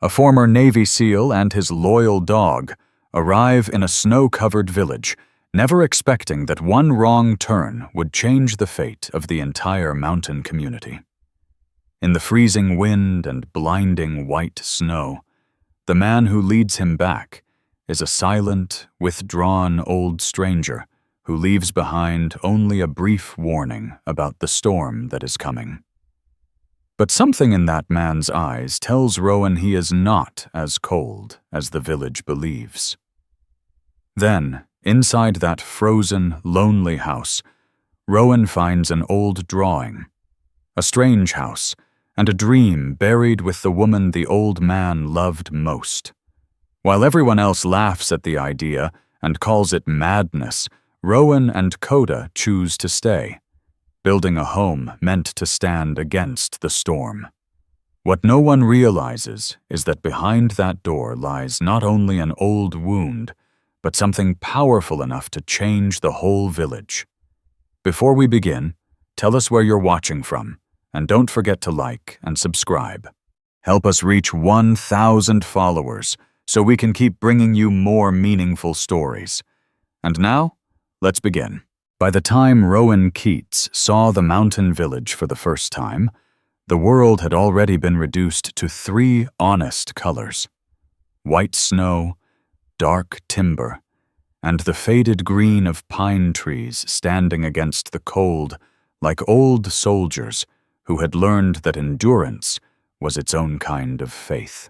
A former Navy SEAL and his loyal dog arrive in a snow-covered village, never expecting that one wrong turn would change the fate of the entire mountain community. In the freezing wind and blinding white snow, the man who leads him back is a silent, withdrawn old stranger who leaves behind only a brief warning about the storm that is coming. But something in that man's eyes tells Rowan he is not as cold as the village believes. Then, inside that frozen, lonely house, Rowan finds an old drawing, a strange house, and a dream buried with the woman the old man loved most. While everyone else laughs at the idea and calls it madness, Rowan and Coda choose to stay, building a home meant to stand against the storm. What no one realizes is that behind that door lies not only an old wound, but something powerful enough to change the whole village. Before we begin, tell us where you're watching from, and don't forget to like and subscribe. Help us reach 1,000 followers so we can keep bringing you more meaningful stories. And now, let's begin. By the time Rowan Keats saw the mountain village for the first time, the world had already been reduced to 3 honest colors: white snow, dark timber, and the faded green of pine trees standing against the cold like old soldiers who had learned that endurance was its own kind of faith.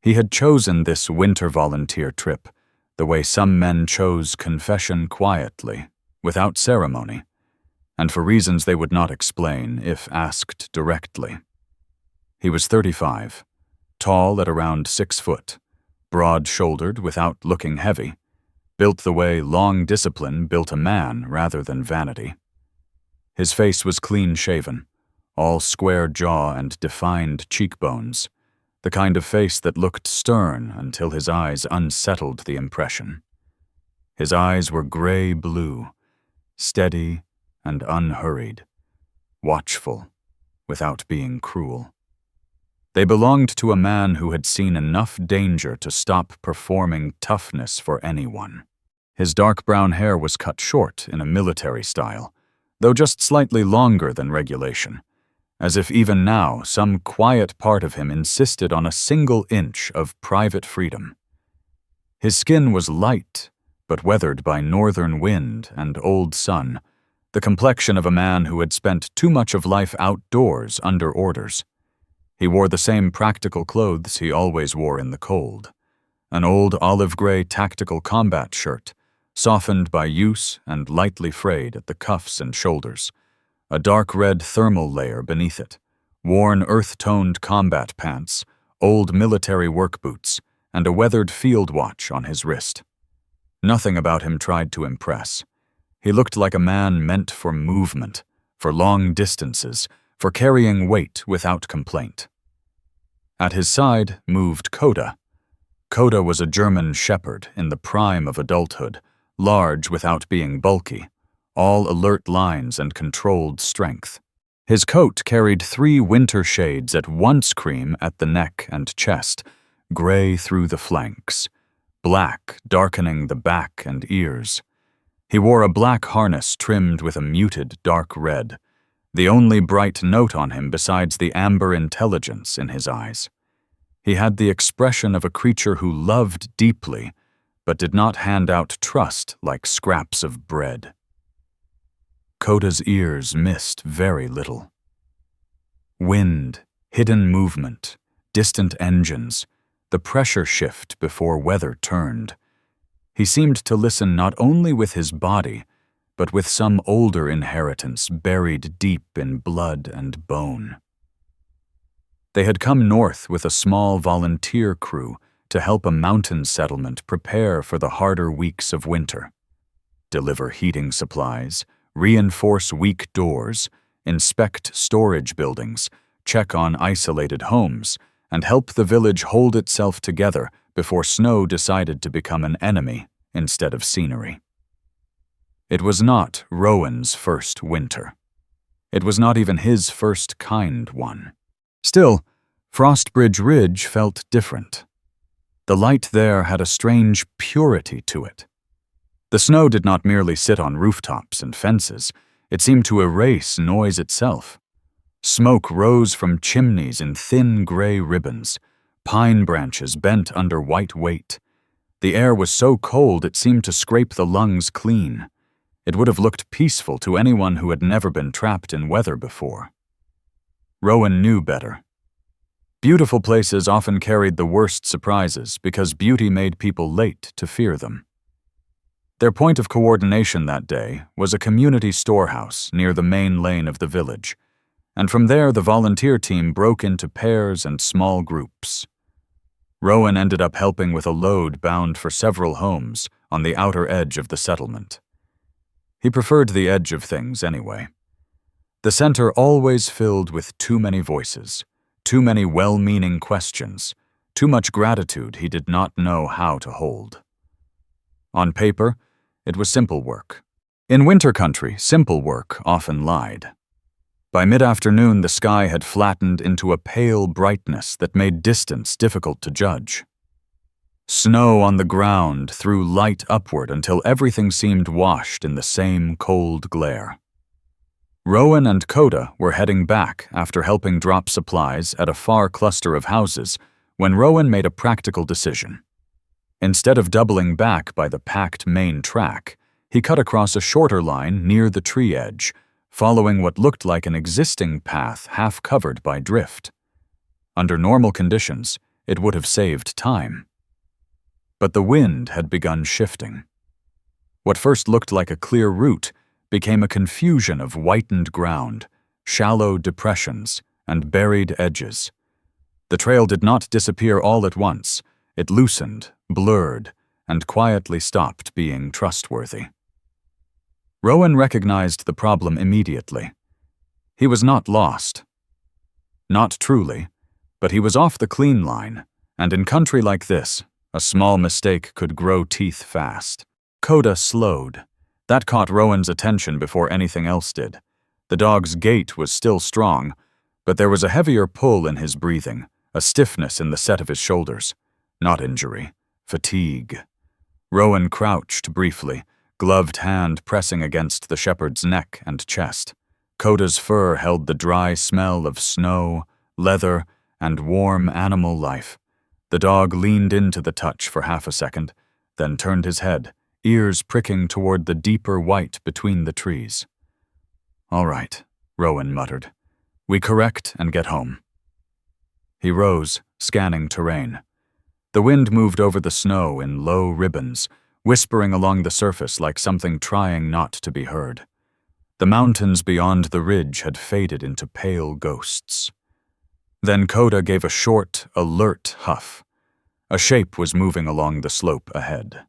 He had chosen this winter volunteer trip the way some men chose confession quietly, without ceremony, and for reasons they would not explain if asked directly. He was 35, tall at around 6 foot, broad-shouldered without looking heavy, built the way long discipline built a man rather than vanity. His face was clean-shaven, all square jaw and defined cheekbones, the kind of face that looked stern until his eyes unsettled the impression. His eyes were gray-blue, steady and unhurried, watchful without being cruel. They belonged to a man who had seen enough danger to stop performing toughness for anyone. His dark brown hair was cut short in a military style, though just slightly longer than regulation, as if even now some quiet part of him insisted on a single inch of private freedom. His skin was light, but weathered by northern wind and old sun, the complexion of a man who had spent too much of life outdoors under orders. He wore the same practical clothes he always wore in the cold, an old olive-gray tactical combat shirt, softened by use and lightly frayed at the cuffs and shoulders, a dark red thermal layer beneath it, worn earth-toned combat pants, old military work boots, and a weathered field watch on his wrist. Nothing about him tried to impress. He looked like a man meant for movement, for long distances, for carrying weight without complaint. At his side moved Coda. Coda was a German shepherd in the prime of adulthood, large without being bulky, all alert lines and controlled strength. His coat carried 3 winter shades at once cream at the neck and chest, gray through the flanks, black darkening the back and ears. He wore a black harness trimmed with a muted dark red, the only bright note on him besides the amber intelligence in his eyes. He had the expression of a creature who loved deeply, but did not hand out trust like scraps of bread. Coda's ears missed very little. Wind, hidden movement, distant engines, the pressure shift before weather turned. He seemed to listen not only with his body, but with some older inheritance buried deep in blood and bone. They had come north with a small volunteer crew to help a mountain settlement prepare for the harder weeks of winter, deliver heating supplies, reinforce weak doors, inspect storage buildings, check on isolated homes, and help the village hold itself together before snow decided to become an enemy instead of scenery. It was not Rowan's first winter. It was not even his first kind one. Still, Frostbridge Ridge felt different. The light there had a strange purity to it. The snow did not merely sit on rooftops and fences, it seemed to erase noise itself. Smoke rose from chimneys in thin gray ribbons, pine branches bent under white weight. The air was so cold it seemed to scrape the lungs clean. It would have looked peaceful to anyone who had never been trapped in weather before. Rowan knew better. Beautiful places often carried the worst surprises because beauty made people late to fear them. Their point of coordination that day was a community storehouse near the main lane of the village, and from there the volunteer team broke into pairs and small groups. Rowan ended up helping with a load bound for several homes on the outer edge of the settlement. He preferred the edge of things anyway. The center always filled with too many voices, too many well-meaning questions, too much gratitude he did not know how to hold. On paper, it was simple work. In winter country, simple work often lied. By mid-afternoon, the sky had flattened into a pale brightness that made distance difficult to judge. Snow on the ground threw light upward until everything seemed washed in the same cold glare. Rowan and Coda were heading back after helping drop supplies at a far cluster of houses when Rowan made a practical decision. Instead of doubling back by the packed main track, he cut across a shorter line near the tree edge, following what looked like an existing path half covered by drift. Under normal conditions, it would have saved time. But the wind had begun shifting. What first looked like a clear route became a confusion of whitened ground, shallow depressions, and buried edges. The trail did not disappear all at once. It loosened, blurred, and quietly stopped being trustworthy. Rowan recognized the problem immediately. He was not lost. Not truly, but he was off the clean line, and in country like this, a small mistake could grow teeth fast. Coda slowed. That caught Rowan's attention before anything else did. The dog's gait was still strong, but there was a heavier pull in his breathing, a stiffness in the set of his shoulders. Not injury, fatigue. Rowan crouched briefly, gloved hand pressing against the shepherd's neck and chest. Coda's fur held the dry smell of snow, leather, and warm animal life. The dog leaned into the touch for half a second, then turned his head, ears pricking toward the deeper white between the trees. "All right," Rowan muttered. "We correct and get home." He rose, scanning terrain. The wind moved over the snow in low ribbons, whispering along the surface like something trying not to be heard. The mountains beyond the ridge had faded into pale ghosts. Then Coda gave a short, alert huff. A shape was moving along the slope ahead.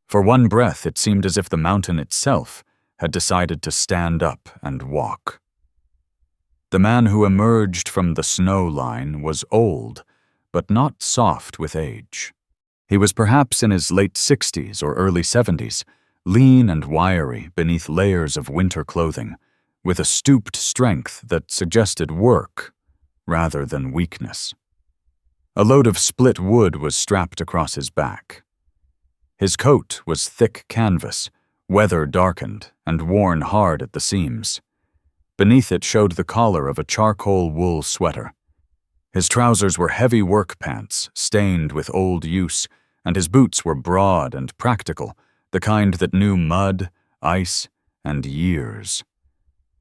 For one breath, it seemed as if the mountain itself had decided to stand up and walk. The man who emerged from the snow line was old, but not soft with age. He was perhaps in his late 60s or early 70s, lean and wiry beneath layers of winter clothing, with a stooped strength that suggested work rather than weakness. A load of split wood was strapped across his back. His coat was thick canvas, weather-darkened and worn hard at the seams. Beneath it showed the collar of a charcoal wool sweater. His trousers were heavy work pants, stained with old use, and his boots were broad and practical, the kind that knew mud, ice, and years.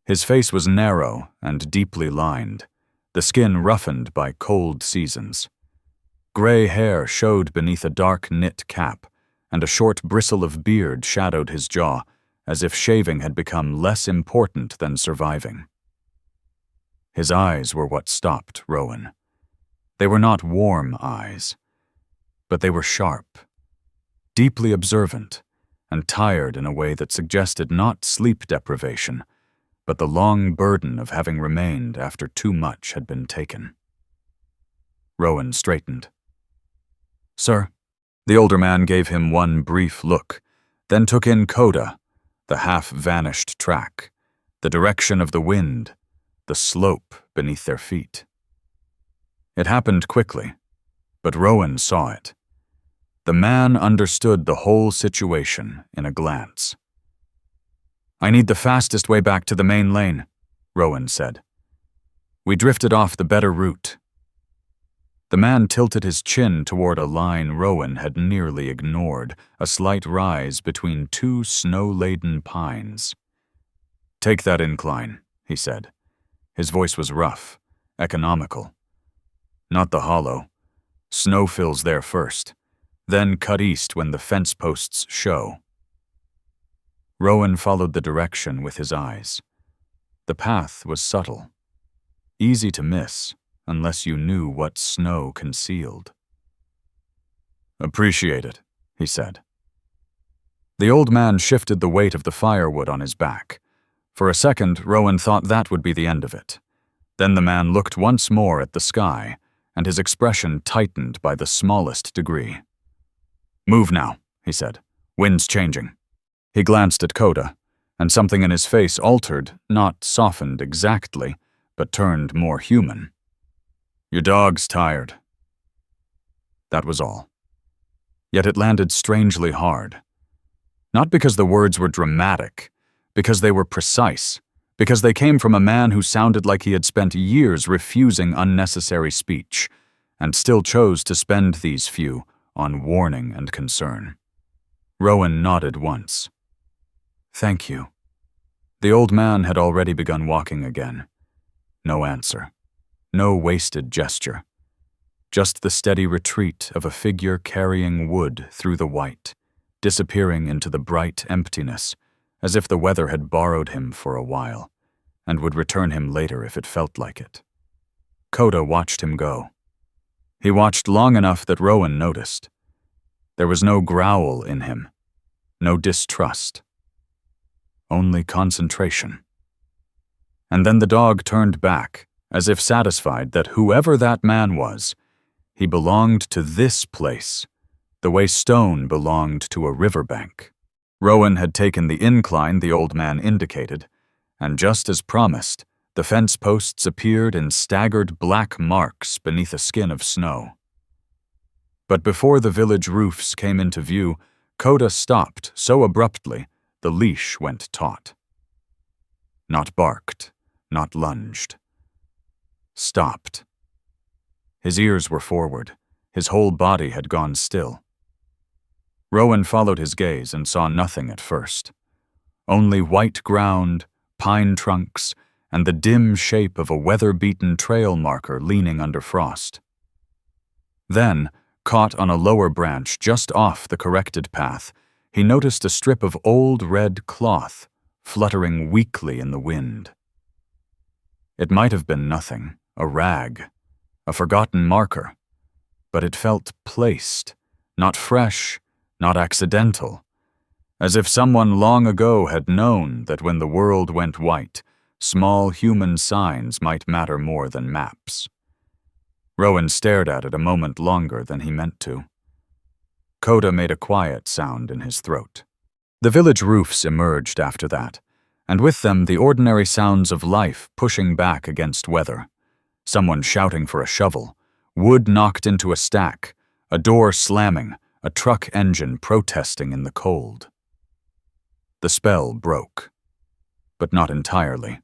His face was narrow and deeply lined, the skin roughened by cold seasons. Gray hair showed beneath a dark knit cap, and a short bristle of beard shadowed his jaw, as if shaving had become less important than surviving. His eyes were what stopped Rowan. They were not warm eyes, but they were sharp, deeply observant, and tired in a way that suggested not sleep deprivation, but the long burden of having remained after too much had been taken. Rowan straightened. "Sir?" The older man gave him one brief look, then took in Coda, the half-vanished track, the direction of the wind, the slope beneath their feet. It happened quickly, but Rowan saw it. The man understood the whole situation in a glance. "I need the fastest way back to the main lane," Rowan said. "We drifted off the better route." The man tilted his chin toward a line Rowan had nearly ignored, a slight rise between two snow-laden pines. "Take that incline," he said. His voice was rough, economical. "Not the hollow. Snow fills there first, then cut east when the fence posts show." Rowan followed the direction with his eyes. The path was subtle, easy to miss unless you knew what snow concealed. "Appreciate it," he said. The old man shifted the weight of the firewood on his back. For a second, Rowan thought that would be the end of it. Then the man looked once more at the sky, and his expression tightened by the smallest degree. "Move now," he said. "Wind's changing." He glanced at Coda, and something in his face altered, not softened exactly, but turned more human. "Your dog's tired." That was all. Yet it landed strangely hard. Not because the words were dramatic, because they were precise, because they came from a man who sounded like he had spent years refusing unnecessary speech, and still chose to spend these few on warning and concern. Rowan nodded once. "Thank you." The old man had already begun walking again. No answer. No wasted gesture. Just the steady retreat of a figure carrying wood through the white, disappearing into the bright emptiness, as if the weather had borrowed him for a while, and would return him later if it felt like it. Coda watched him go. He watched long enough that Rowan noticed. There was no growl in him, no distrust, only concentration. And then the dog turned back, as if satisfied that whoever that man was, he belonged to this place, the way stone belonged to a riverbank. Rowan had taken the incline the old man indicated, and just as promised, the fence posts appeared in staggered black marks beneath a skin of snow. But before the village roofs came into view, Coda stopped so abruptly the leash went taut. Not barked, not lunged. Stopped. His ears were forward. His whole body had gone still. Rowan followed his gaze and saw nothing at first. Only white ground, pine trunks, and the dim shape of a weather-beaten trail marker leaning under frost. Then, caught on a lower branch just off the corrected path, he noticed a strip of old red cloth fluttering weakly in the wind. It might have been nothing, a rag, a forgotten marker, but it felt placed, not fresh, not accidental, as if someone long ago had known that when the world went white, small human signs might matter more than maps. Rowan stared at it a moment longer than he meant to. Coda made a quiet sound in his throat. The village roofs emerged after that, and with them the ordinary sounds of life pushing back against weather. Someone shouting for a shovel, wood knocked into a stack, a door slamming, a truck engine protesting in the cold. The spell broke, but not entirely.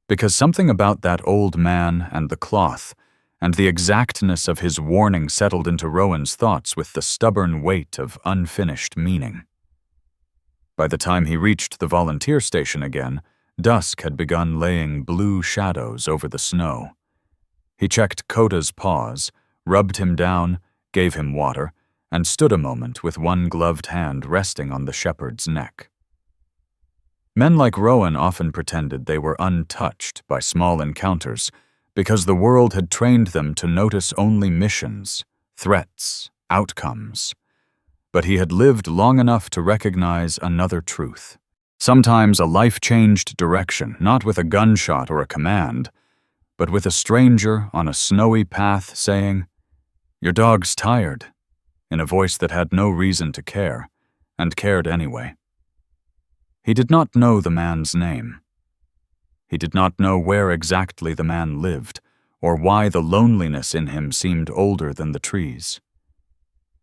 Because something about that old man and the cloth, and the exactness of his warning settled into Rowan's thoughts with the stubborn weight of unfinished meaning. By the time he reached the volunteer station again, dusk had begun laying blue shadows over the snow. He checked Coda's paws, rubbed him down, gave him water, and stood a moment with one gloved hand resting on the shepherd's neck. Men like Rowan often pretended they were untouched by small encounters because the world had trained them to notice only missions, threats, outcomes. But he had lived long enough to recognize another truth. Sometimes a life changed direction, not with a gunshot or a command, but with a stranger on a snowy path saying, "Your dog's tired," in a voice that had no reason to care, and cared anyway. He did not know the man's name. He did not know where exactly the man lived, or why the loneliness in him seemed older than the trees.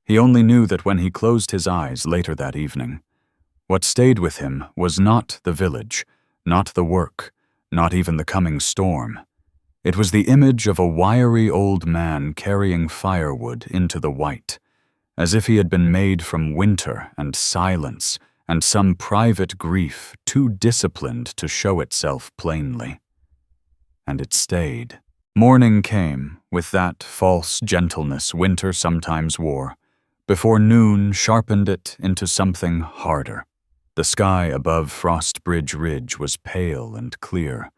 He only knew that when he closed his eyes later that evening, what stayed with him was not the village, not the work, not even the coming storm. It was the image of a wiry old man carrying firewood into the white, as if he had been made from winter and silence and some private grief too disciplined to show itself plainly. And it stayed. Morning came, with that false gentleness winter sometimes wore, before noon sharpened it into something harder. The sky above Frostbridge Ridge was pale and clear,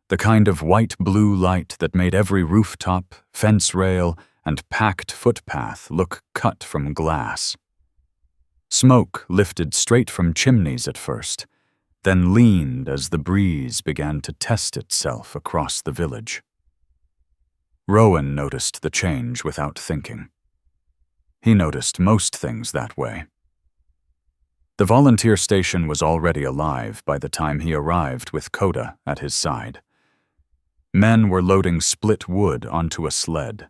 the kind of white-blue light that made every rooftop, fence rail, and packed footpath look cut from glass. Smoke lifted straight from chimneys at first, then leaned as the breeze began to test itself across the village. Rowan noticed the change without thinking. He noticed most things that way. The volunteer station was already alive by the time he arrived with Coda at his side. Men were loading split wood onto a sled.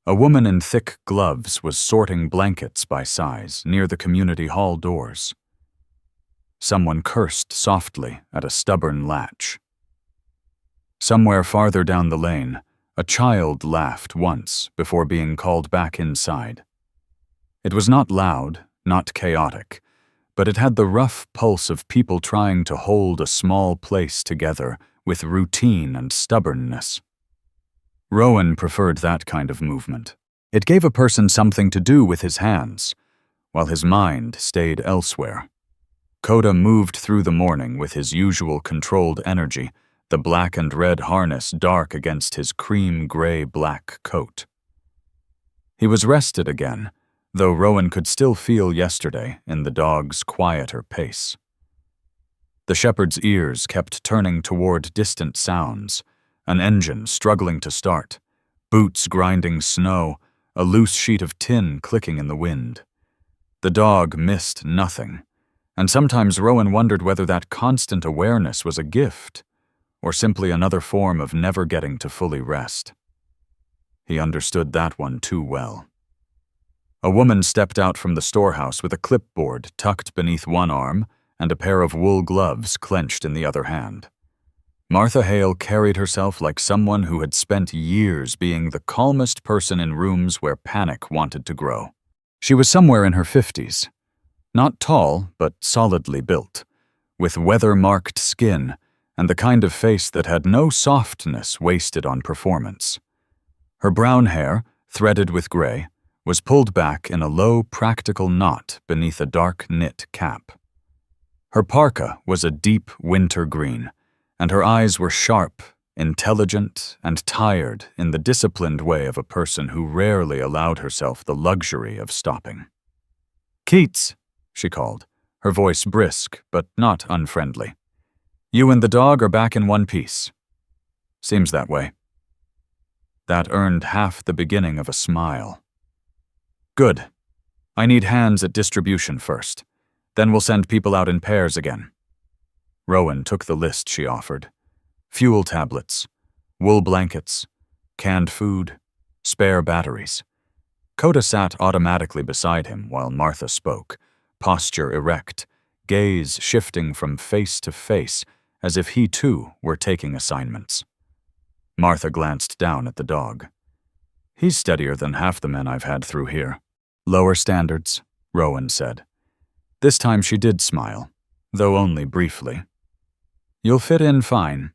A woman in thick gloves was sorting blankets by size near the community hall doors. Someone cursed softly at a stubborn latch. Somewhere farther down the lane, a child laughed once before being called back inside. It was not loud, not chaotic, but it had the rough pulse of people trying to hold a small place together with routine and stubbornness. Rowan preferred that kind of movement. It gave a person something to do with his hands, while his mind stayed elsewhere. Coda moved through the morning with his usual controlled energy, the black and red harness dark against his cream-gray-black coat. He was rested again, though Rowan could still feel yesterday in the dog's quieter pace. The shepherd's ears kept turning toward distant sounds, an engine struggling to start, boots grinding snow, a loose sheet of tin clicking in the wind. The dog missed nothing, and sometimes Rowan wondered whether that constant awareness was a gift, or simply another form of never getting to fully rest. He understood that one too well. A woman stepped out from the storehouse with a clipboard tucked beneath one arm and a pair of wool gloves clenched in the other hand. Martha Hale carried herself like someone who had spent years being the calmest person in rooms where panic wanted to grow. She was somewhere in her 50s, not tall but solidly built, with weather-marked skin and the kind of face that had no softness wasted on performance. Her brown hair, threaded with gray, was pulled back in a low, practical knot beneath a dark knit cap. Her parka was a deep winter green, and her eyes were sharp, intelligent, and tired in the disciplined way of a person who rarely allowed herself the luxury of stopping. "Keats," she called, her voice brisk but not unfriendly. "You and the dog are back in one piece." "Seems that way." That earned half the beginning of a smile. "Good. I need hands at distribution first. Then we'll send people out in pairs again." Rowan took the list she offered. Fuel tablets, wool blankets, canned food, spare batteries. Coda sat automatically beside him while Martha spoke, posture erect, gaze shifting from face to face as if he too were taking assignments. Martha glanced down at the dog. "He's steadier than half the men I've had through here." "Lower standards," Rowan said. This time she did smile, though only briefly. "You'll fit in fine."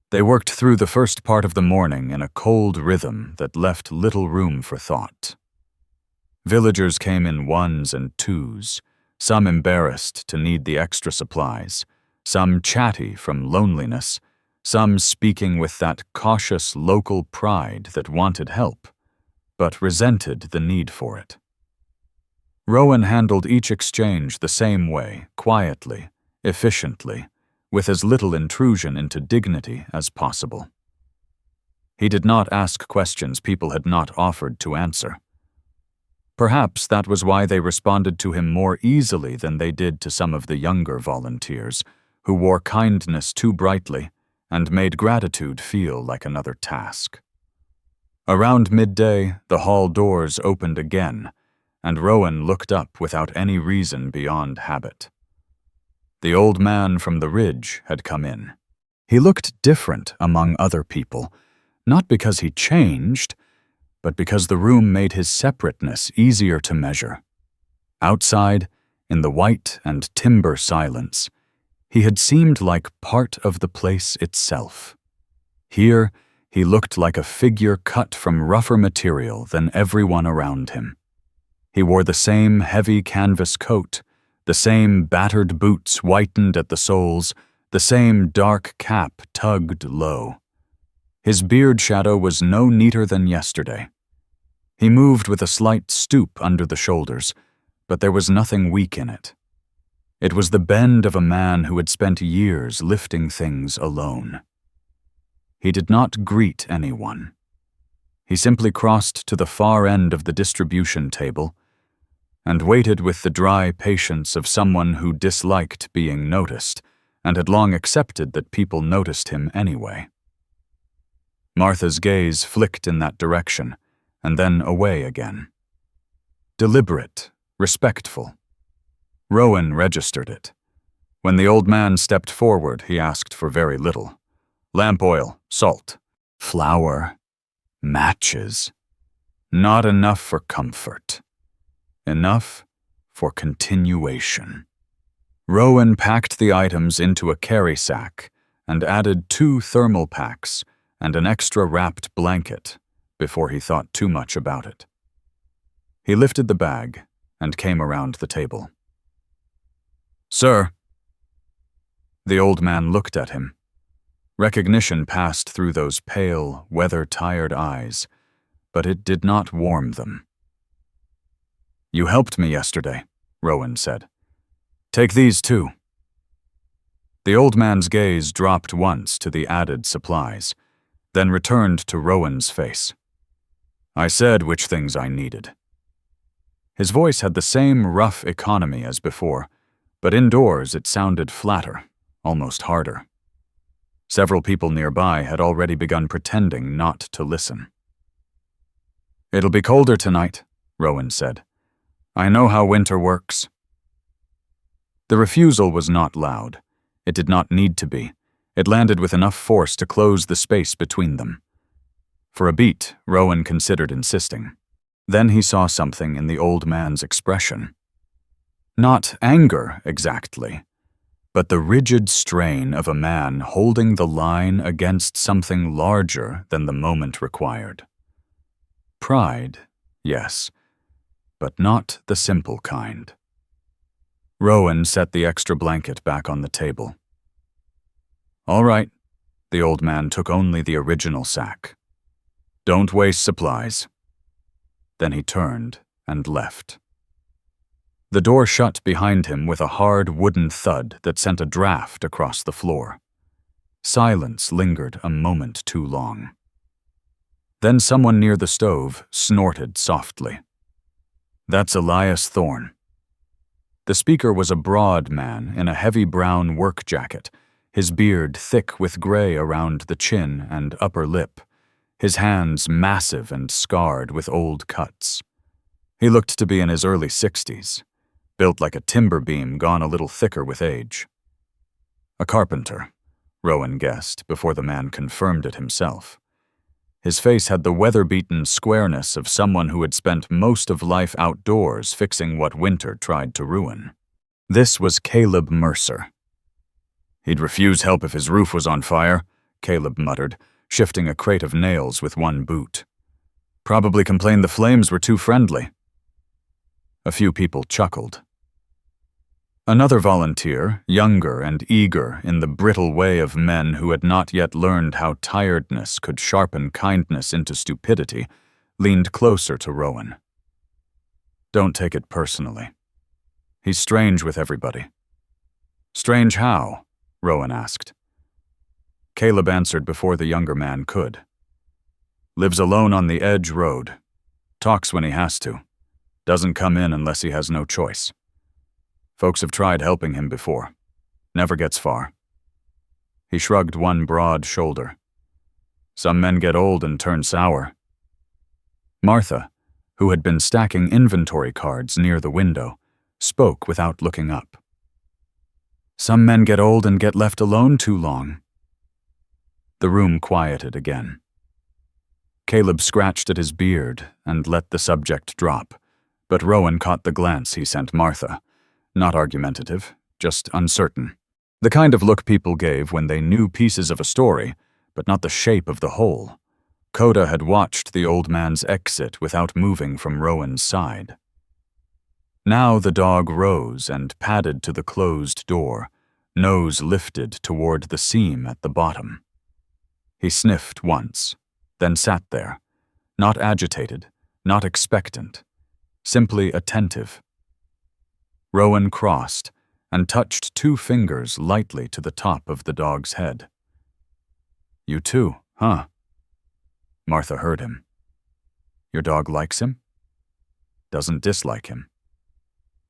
They worked through the first part of the morning in a cold rhythm that left little room for thought. Villagers came in ones and twos, some embarrassed to need the extra supplies, some chatty from loneliness, some speaking with that cautious local pride that wanted help, but resented the need for it. Rowan handled each exchange the same way, quietly, efficiently, with as little intrusion into dignity as possible. He did not ask questions people had not offered to answer. Perhaps that was why they responded to him more easily than they did to some of the younger volunteers, who wore kindness too brightly and made gratitude feel like another task. Around midday, the hall doors opened again, and Rowan looked up without any reason beyond habit. The old man from the ridge had come in. He looked different among other people, not because he changed, but because the room made his separateness easier to measure. Outside, in the white and timber silence, he had seemed like part of the place itself. Here, he looked like a figure cut from rougher material than everyone around him. He wore the same heavy canvas coat, the same battered boots whitened at the soles, the same dark cap tugged low. His beard shadow was no neater than yesterday. He moved with a slight stoop under the shoulders, but there was nothing weak in it. It was the bend of a man who had spent years lifting things alone. He did not greet anyone. He simply crossed to the far end of the distribution table and waited with the dry patience of someone who disliked being noticed and had long accepted that people noticed him anyway. Martha's gaze flicked in that direction and then away again. Deliberate, respectful. Rowan registered it. When the old man stepped forward, he asked for very little. Lamp oil, salt, flour, matches. Not enough for comfort. Enough for continuation. Rowan packed the items into a carry sack and added 2 thermal packs and an extra wrapped blanket before he thought too much about it. He lifted the bag and came around the table. "Sir." The old man looked at him. Recognition passed through those pale, weather-tired eyes, but it did not warm them. "You helped me yesterday," Rowan said. "Take these too." The old man's gaze dropped once to the added supplies, then returned to Rowan's face. "I said which things I needed." His voice had the same rough economy as before, but indoors it sounded flatter, almost harder. Several people nearby had already begun pretending not to listen. "It'll be colder tonight," Rowan said. "I know how winter works." The refusal was not loud. It did not need to be. It landed with enough force to close the space between them. For a beat, Rowan considered insisting. Then he saw something in the old man's expression. Not anger, exactly, but the rigid strain of a man holding the line against something larger than the moment required. Pride, yes, but not the simple kind. Rowan set the extra blanket back on the table. "All right," the old man took only the original sack. "Don't waste supplies." Then he turned and left. The door shut behind him with a hard wooden thud that sent a draft across the floor. Silence lingered a moment too long. Then someone near the stove snorted softly. "That's Elias Thorne." The speaker was a broad man in a heavy brown work jacket, his beard thick with gray around the chin and upper lip, his hands massive and scarred with old cuts. He looked to be in his early 60s, built like a timber beam gone a little thicker with age. A carpenter, Rowan guessed before the man confirmed it himself. His face had the weather-beaten squareness of someone who had spent most of life outdoors fixing what winter tried to ruin. This was Caleb Mercer. "He'd refuse help if his roof was on fire," Caleb muttered, shifting a crate of nails with one boot. "Probably complained the flames were too friendly." A few people chuckled. Another volunteer, younger and eager in the brittle way of men who had not yet learned how tiredness could sharpen kindness into stupidity, leaned closer to Rowan. "Don't take it personally. He's strange with everybody." "Strange how?" Rowan asked. Caleb answered before the younger man could. "Lives alone on the edge road. Talks when he has to. Doesn't come in unless he has no choice. Folks have tried helping him before. Never gets far." He shrugged one broad shoulder. Some men get old and turn sour. Martha, who had been stacking inventory cards near the window, spoke without looking up. Some men get old and get left alone too long. The room quieted again. Caleb scratched at his beard and let the subject drop, but Rowan caught the glance he sent Martha. Not argumentative, just uncertain. The kind of look people gave when they knew pieces of a story, but not the shape of the whole. Coda had watched the old man's exit without moving from Rowan's side. Now the dog rose and padded to the closed door, nose lifted toward the seam at the bottom. He sniffed once, then sat there, not agitated, not expectant, simply attentive. Rowan crossed and touched 2 fingers lightly to the top of the dog's head. You too, huh? Martha heard him. Your dog likes him? Doesn't dislike him.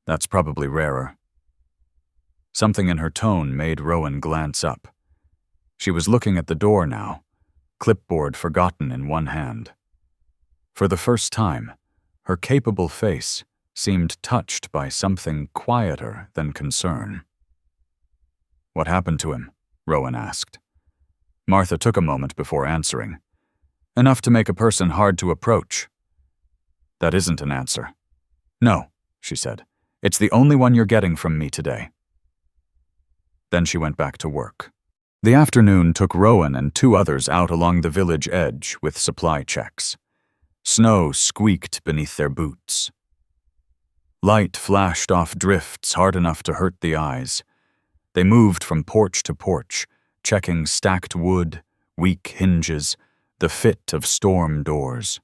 That's probably rarer. Something in her tone made Rowan glance up. She was looking at the door now, clipboard forgotten in one hand. For the first time, her capable face seemed touched by something quieter than concern. What happened to him? Rowan asked. Martha took a moment before answering. Enough to make a person hard to approach. That isn't an answer. No, she said. It's the only one you're getting from me today. Then she went back to work. The afternoon took Rowan and 2 others out along the village edge with supply checks. Snow squeaked beneath their boots. Light flashed off drifts hard enough to hurt the eyes. They moved from porch to porch, checking stacked wood, weak hinges, the fit of storm doors.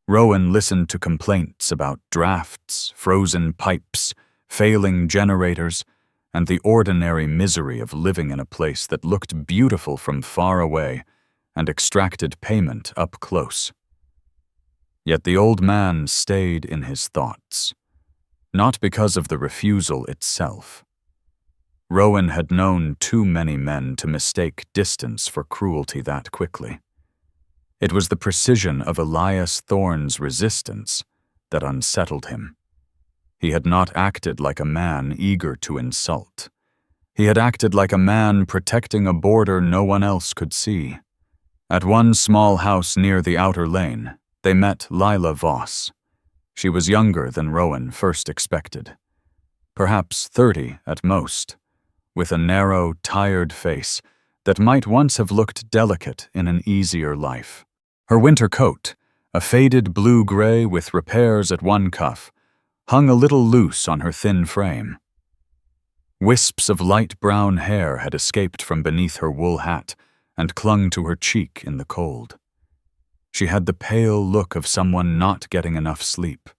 Rowan listened to complaints about drafts, frozen pipes, failing generators, and the ordinary misery of living in a place that looked beautiful from far away and extracted payment up close. Yet the old man stayed in his thoughts, not because of the refusal itself. Rowan had known too many men to mistake distance for cruelty that quickly. It was the precision of Elias Thorne's resistance that unsettled him. He had not acted like a man eager to insult. He had acted like a man protecting a border no one else could see. At one small house near the outer lane, they met Lila Voss. She was younger than Rowan first expected. Perhaps 30 at most, with a narrow, tired face that might once have looked delicate in an easier life. Her winter coat, a faded blue-gray with repairs at one cuff, hung a little loose on her thin frame. Wisps of light brown hair had escaped from beneath her wool hat and clung to her cheek in the cold. She had the pale look of someone not getting enough sleep,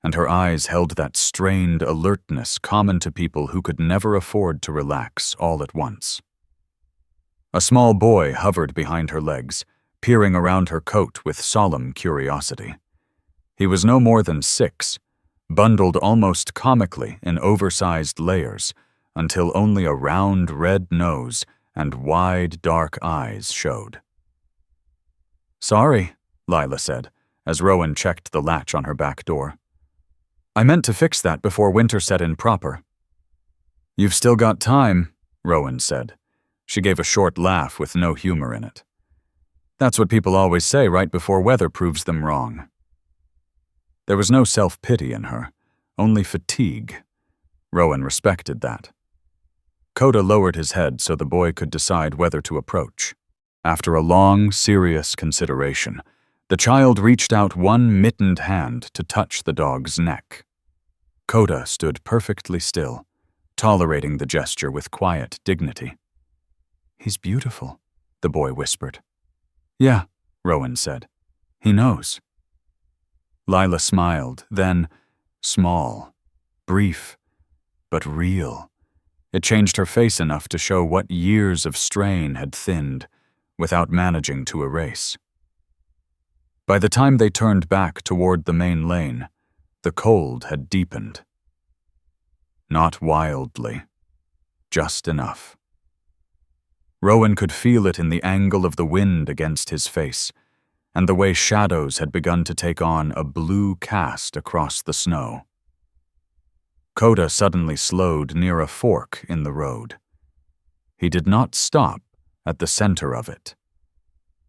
and her eyes held that strained alertness common to people who could never afford to relax all at once. A small boy hovered behind her legs, peering around her coat with solemn curiosity. He was no more than 6, bundled almost comically in oversized layers until only a round red nose and wide dark eyes showed. Sorry, Lila said, as Rowan checked the latch on her back door. I meant to fix that before winter set in proper. You've still got time, Rowan said. She gave a short laugh with no humor in it. That's what people always say right before weather proves them wrong. There was no self-pity in her, only fatigue. Rowan respected that. Coda lowered his head so the boy could decide whether to approach. After a long, serious consideration, the child reached out one mittened hand to touch the dog's neck. Coda stood perfectly still, tolerating the gesture with quiet dignity. He's beautiful, the boy whispered. Yeah, Rowan said. He knows. Lila smiled, then, small, brief, but real. It changed her face enough to show what years of strain had thinned, without managing to erase. By the time they turned back toward the main lane, the cold had deepened. Not wildly, just enough. Rowan could feel it in the angle of the wind against his face, and the way shadows had begun to take on a blue cast across the snow. Coda suddenly slowed near a fork in the road. He did not stop at the center of it.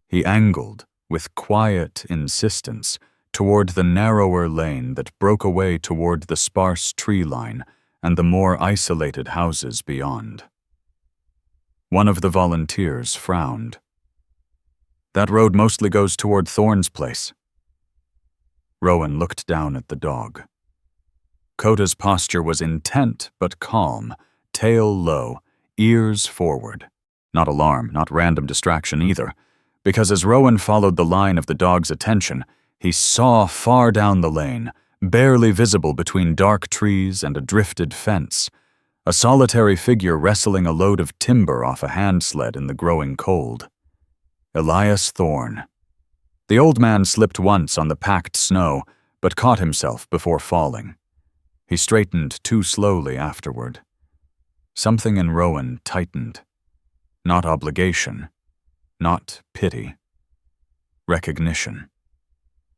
He angled, with quiet insistence, toward the narrower lane that broke away toward the sparse tree line and the more isolated houses beyond. One of the volunteers frowned. "That road mostly goes toward Thorne's place." Rowan looked down at the dog. Coda's posture was intent but calm, tail low, ears forward. Not alarm, not random distraction either, because as Rowan followed the line of the dog's attention, he saw far down the lane, barely visible between dark trees and a drifted fence, a solitary figure wrestling a load of timber off a hand sled in the growing cold. Elias Thorne. The old man slipped once on the packed snow, but caught himself before falling. He straightened too slowly afterward. Something in Rowan tightened. Not obligation, not pity. Recognition.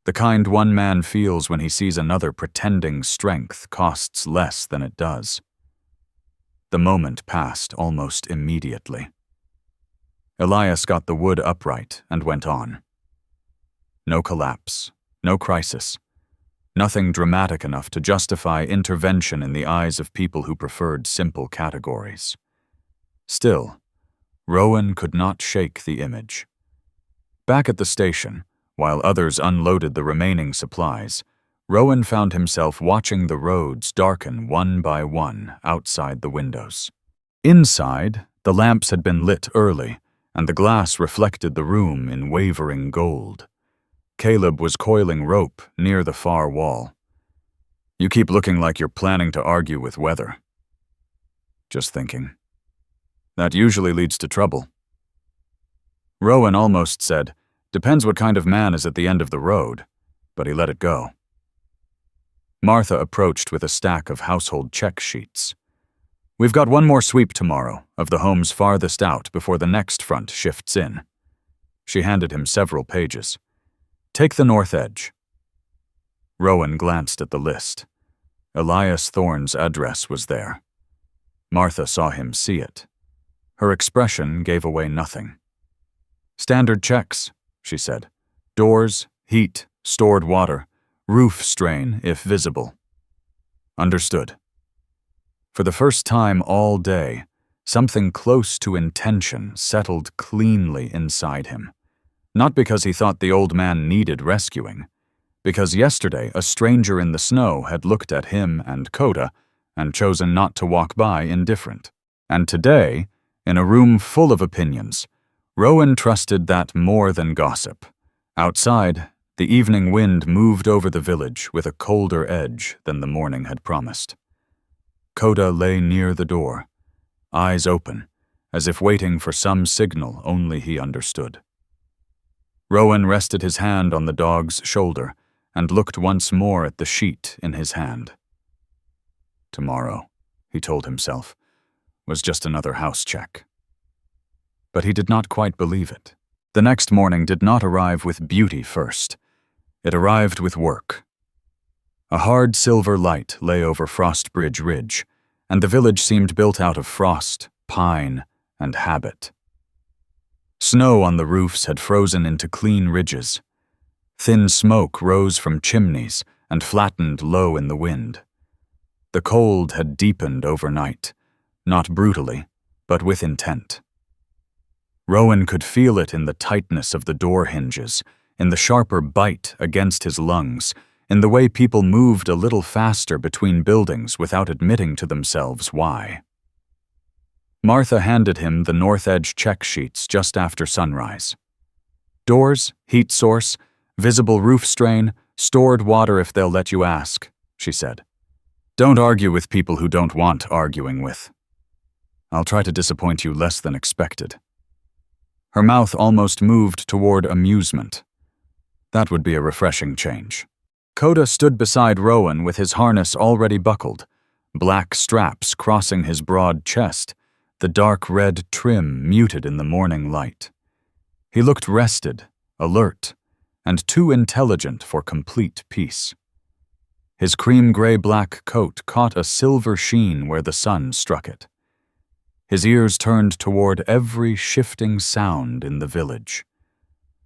The kind one man feels when he sees another pretending strength costs less than it does. The moment passed almost immediately. Elias got the wood upright and went on. No collapse, no crisis. Nothing dramatic enough to justify intervention in the eyes of people who preferred simple categories. Still, Rowan could not shake the image. Back at the station, while others unloaded the remaining supplies, Rowan found himself watching the roads darken one by one outside the windows. Inside, the lamps had been lit early, and the glass reflected the room in wavering gold. Caleb was coiling rope near the far wall. "You keep looking like you're planning to argue with weather." "Just thinking. That usually leads to trouble." Rowan almost said, "Depends what kind of man is at the end of the road," but he let it go. Martha approached with a stack of household check sheets. "We've got one more sweep tomorrow of the homes farthest out before the next front shifts in." She handed him several pages. "Take the north edge." Rowan glanced at the list. Elias Thorne's address was there. Martha saw him see it. Her expression gave away nothing. "Standard checks," she said. "Doors, heat, stored water, roof strain if visible." "Understood." For the first time all day, something close to intention settled cleanly inside him. Not because he thought the old man needed rescuing, because yesterday a stranger in the snow had looked at him and Coda and chosen not to walk by indifferent. And today, in a room full of opinions, Rowan trusted that more than gossip. Outside, the evening wind moved over the village with a colder edge than the morning had promised. Coda lay near the door, eyes open, as if waiting for some signal only he understood. Rowan rested his hand on the dog's shoulder and looked once more at the sheet in his hand. Tomorrow, he told himself, was just another house check. But he did not quite believe it. The next morning did not arrive with beauty first. It arrived with work. A hard silver light lay over Frostbridge Ridge, and the village seemed built out of frost, pine, and habit. Snow on the roofs had frozen into clean ridges. Thin smoke rose from chimneys and flattened low in the wind. The cold had deepened overnight, not brutally, but with intent. Rowan could feel it in the tightness of the door hinges, in the sharper bite against his lungs, in the way people moved a little faster between buildings without admitting to themselves why. Martha handed him the north edge check sheets just after sunrise. "Doors, heat source, visible roof strain, stored water if they'll let you ask," she said. "Don't argue with people who don't want arguing with. I'll try to disappoint you less than expected." Her mouth almost moved toward amusement. That would be a refreshing change. Coda stood beside Rowan with his harness already buckled, black straps crossing his broad chest, the dark red trim muted in the morning light. He looked rested, alert, and too intelligent for complete peace. His cream-gray-black coat caught a silver sheen where the sun struck it. His ears turned toward every shifting sound in the village.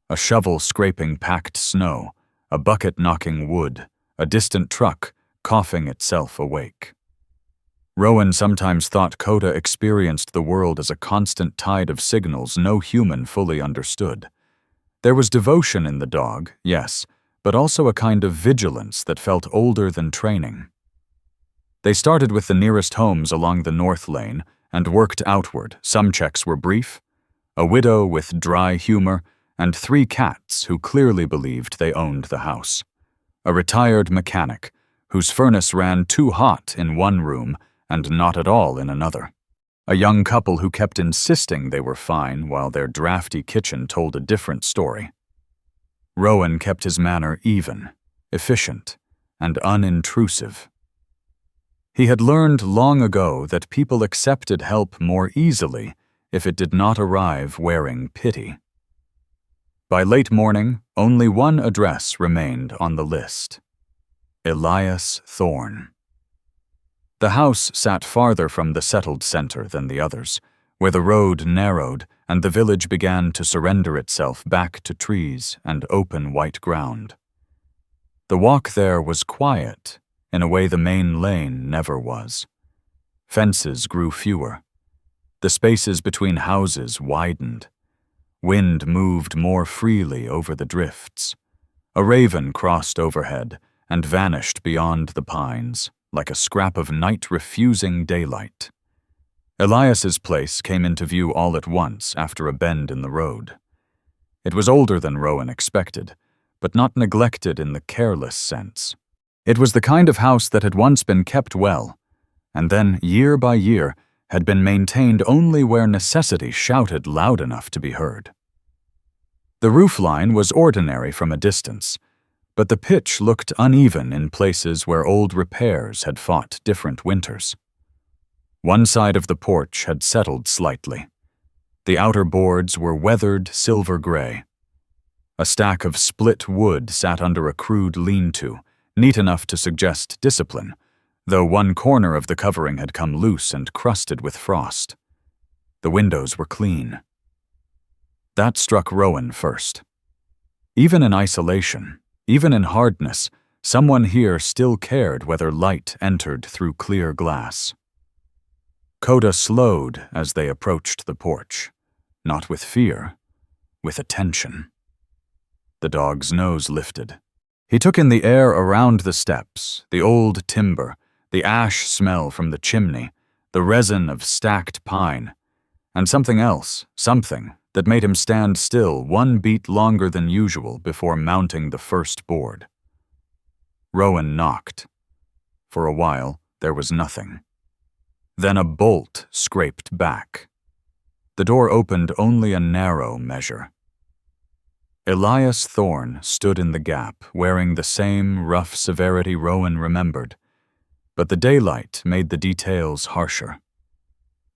A shovel scraping packed snow, a bucket knocking wood, a distant truck coughing itself awake. Rowan sometimes thought Coda experienced the world as a constant tide of signals no human fully understood. There was devotion in the dog, yes, but also a kind of vigilance that felt older than training. They started with the nearest homes along the north lane and worked outward. Some checks were brief: a widow with dry humor and 3 cats who clearly believed they owned the house. A retired mechanic whose furnace ran too hot in one room and not at all in another. A young couple who kept insisting they were fine while their drafty kitchen told a different story. Rowan kept his manner even, efficient, and unintrusive. He had learned long ago that people accepted help more easily if it did not arrive wearing pity. By late morning, only one address remained on the list: Elias Thorne. The house sat farther from the settled center than the others, where the road narrowed and the village began to surrender itself back to trees and open white ground. The walk there was quiet, in a way the main lane never was. Fences grew fewer. The spaces between houses widened. Wind moved more freely over the drifts. A raven crossed overhead and vanished beyond the pines, like a scrap of night refusing daylight. Elias's place came into view all at once after a bend in the road. It was older than Rowan expected, but not neglected in the careless sense. It was the kind of house that had once been kept well, and then, year by year, had been maintained only where necessity shouted loud enough to be heard. The roofline was ordinary from a distance, but the pitch looked uneven in places where old repairs had fought different winters. One side of the porch had settled slightly. The outer boards were weathered silver gray. A stack of split wood sat under a crude lean-to, neat enough to suggest discipline, though one corner of the covering had come loose and crusted with frost. The windows were clean. That struck Rowan first. Even in isolation, even in hardness, someone here still cared whether light entered through clear glass. Coda slowed as they approached the porch, not with fear, with attention. The dog's nose lifted. He took in the air around the steps, the old timber, the ash smell from the chimney, the resin of stacked pine, and something else, something that made him stand still one beat longer than usual before mounting the first board. Rowan knocked. For a while, there was nothing. Then a bolt scraped back. The door opened only a narrow measure. Elias Thorne stood in the gap, wearing the same rough severity Rowan remembered, but the daylight made the details harsher.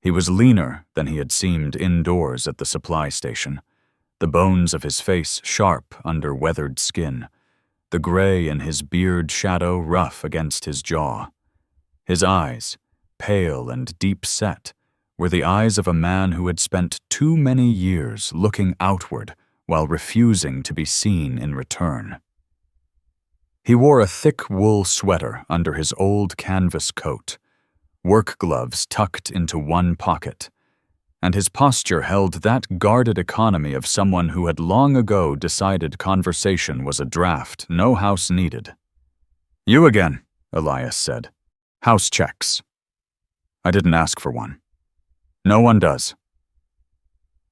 He was leaner than he had seemed indoors at the supply station, the bones of his face sharp under weathered skin, the gray in his beard shadow rough against his jaw. His eyes, pale and deep-set, were the eyes of a man who had spent too many years looking outward while refusing to be seen in return. He wore a thick wool sweater under his old canvas coat, work gloves tucked into one pocket, and his posture held that guarded economy of someone who had long ago decided conversation was a draft no house needed. "You again," Elias said. "House checks." "I didn't ask for one." "No one does."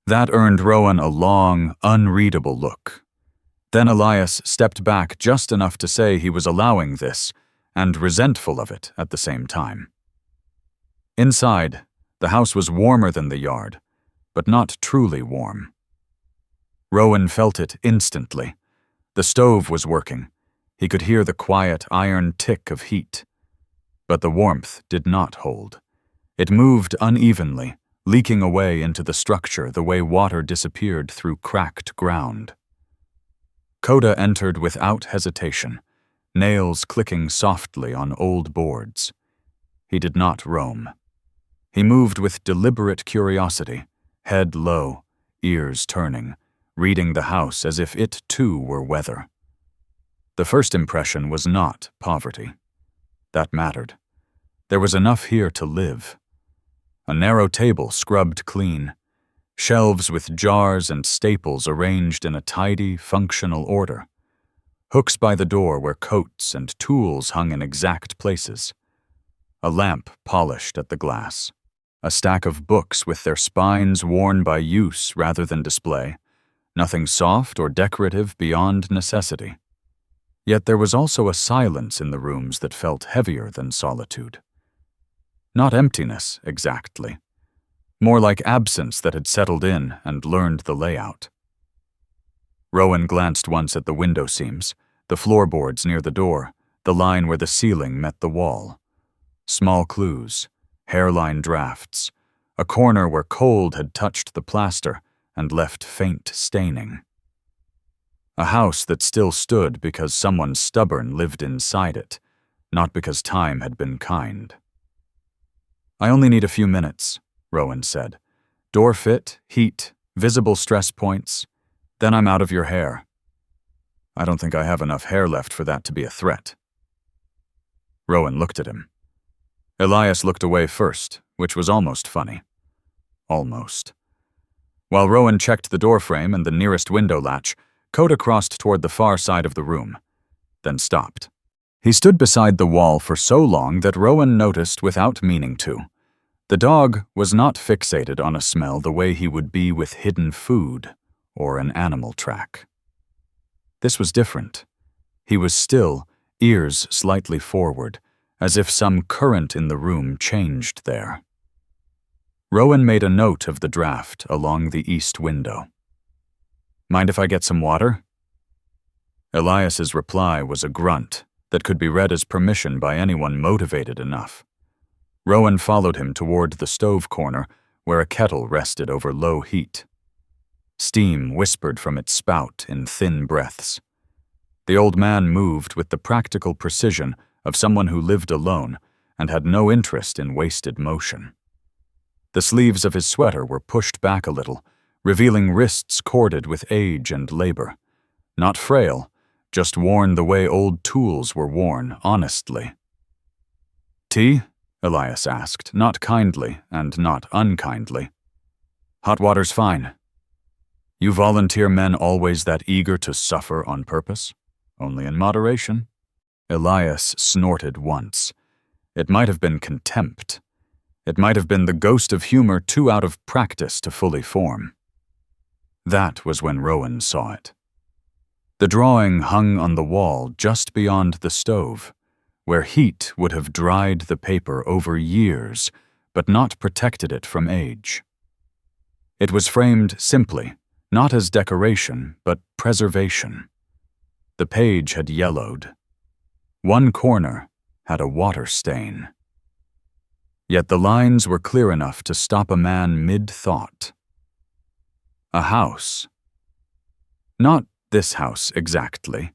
That earned Rowan a long, unreadable look. Then Elias stepped back just enough to say he was allowing this, and resentful of it at the same time. Inside, the house was warmer than the yard, but not truly warm. Rowan felt it instantly. The stove was working. He could hear the quiet iron tick of heat. But the warmth did not hold. It moved unevenly, leaking away into the structure the way water disappeared through cracked ground. Coda entered without hesitation, nails clicking softly on old boards. He did not roam. He moved with deliberate curiosity, head low, ears turning, reading the house as if it too were weather. The first impression was not poverty. That mattered. There was enough here to live. A narrow table scrubbed clean, shelves with jars and staples arranged in a tidy, functional order, hooks by the door where coats and tools hung in exact places, a lamp polished at the glass, a stack of books with their spines worn by use rather than display, nothing soft or decorative beyond necessity. Yet there was also a silence in the rooms that felt heavier than solitude. Not emptiness, exactly. More like absence that had settled in and learned the layout. Rowan glanced once at the window seams, the floorboards near the door, the line where the ceiling met the wall. Small clues, hairline drafts, a corner where cold had touched the plaster and left faint staining. A house that still stood because someone stubborn lived inside it, not because time had been kind. "I only need a few minutes," Rowan said. "Door fit, heat, visible stress points. Then I'm out of your hair." "I don't think I have enough hair left for that to be a threat." Rowan looked at him. Elias looked away first, which was almost funny. Almost. While Rowan checked the doorframe and the nearest window latch, Coda crossed toward the far side of the room, then stopped. He stood beside the wall for so long that Rowan noticed without meaning to. The dog was not fixated on a smell the way he would be with hidden food or an animal track. This was different. He was still, ears slightly forward, as if some current in the room changed there. Rowan made a note of the draft along the east window. "Mind if I get some water?" Elias's reply was a grunt that could be read as permission by anyone motivated enough. Rowan followed him toward the stove corner where a kettle rested over low heat. Steam whispered from its spout in thin breaths. The old man moved with the practical precision of someone who lived alone and had no interest in wasted motion. The sleeves of his sweater were pushed back a little, revealing wrists corded with age and labor. Not frail, just worn the way old tools were worn, honestly. "Tea?" Elias asked, not kindly and not unkindly. "Hot water's fine." "You volunteer men always that eager to suffer on purpose?" "Only in moderation." Elias snorted once. It might have been contempt. It might have been the ghost of humor too out of practice to fully form. That was when Rowan saw it. The drawing hung on the wall just beyond the stove, where heat would have dried the paper over years, but not protected it from age. It was framed simply, not as decoration, but preservation. The page had yellowed. One corner had a water stain. Yet the lines were clear enough to stop a man mid-thought. A house. Not this house exactly.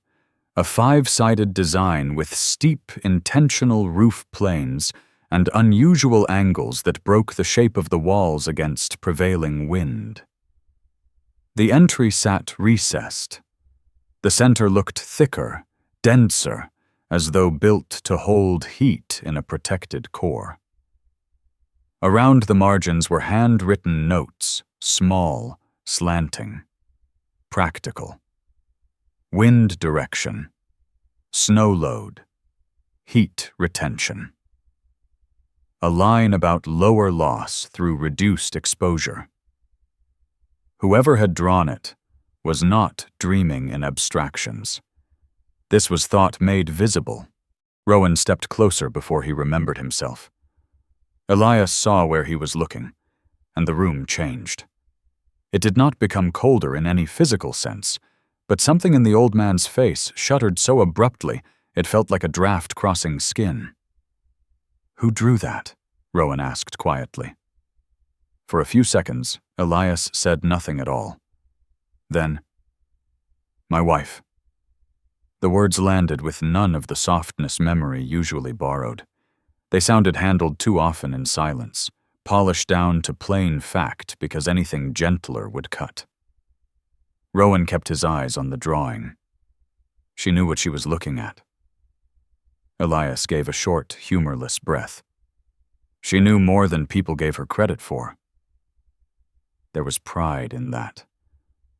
A five-sided design with steep, intentional roof planes and unusual angles that broke the shape of the walls against prevailing wind. The entry sat recessed. The center looked thicker, denser, as though built to hold heat in a protected core. Around the margins were handwritten notes, small, slanting, practical. Wind direction, snow load, heat retention. A line about lower loss through reduced exposure. Whoever had drawn it was not dreaming in abstractions. This was thought made visible. Rowan stepped closer before he remembered himself. Elias saw where he was looking, and the room changed. It did not become colder in any physical sense, but something in the old man's face shuddered so abruptly it felt like a draft crossing skin. "Who drew that?" Rowan asked quietly. For a few seconds, Elias said nothing at all. Then, "My wife." The words landed with none of the softness memory usually borrowed. They sounded handled too often in silence, polished down to plain fact because anything gentler would cut. Rowan kept his eyes on the drawing. She knew what she was looking at. Elias gave a short, humorless breath. She knew more than people gave her credit for. There was pride in that.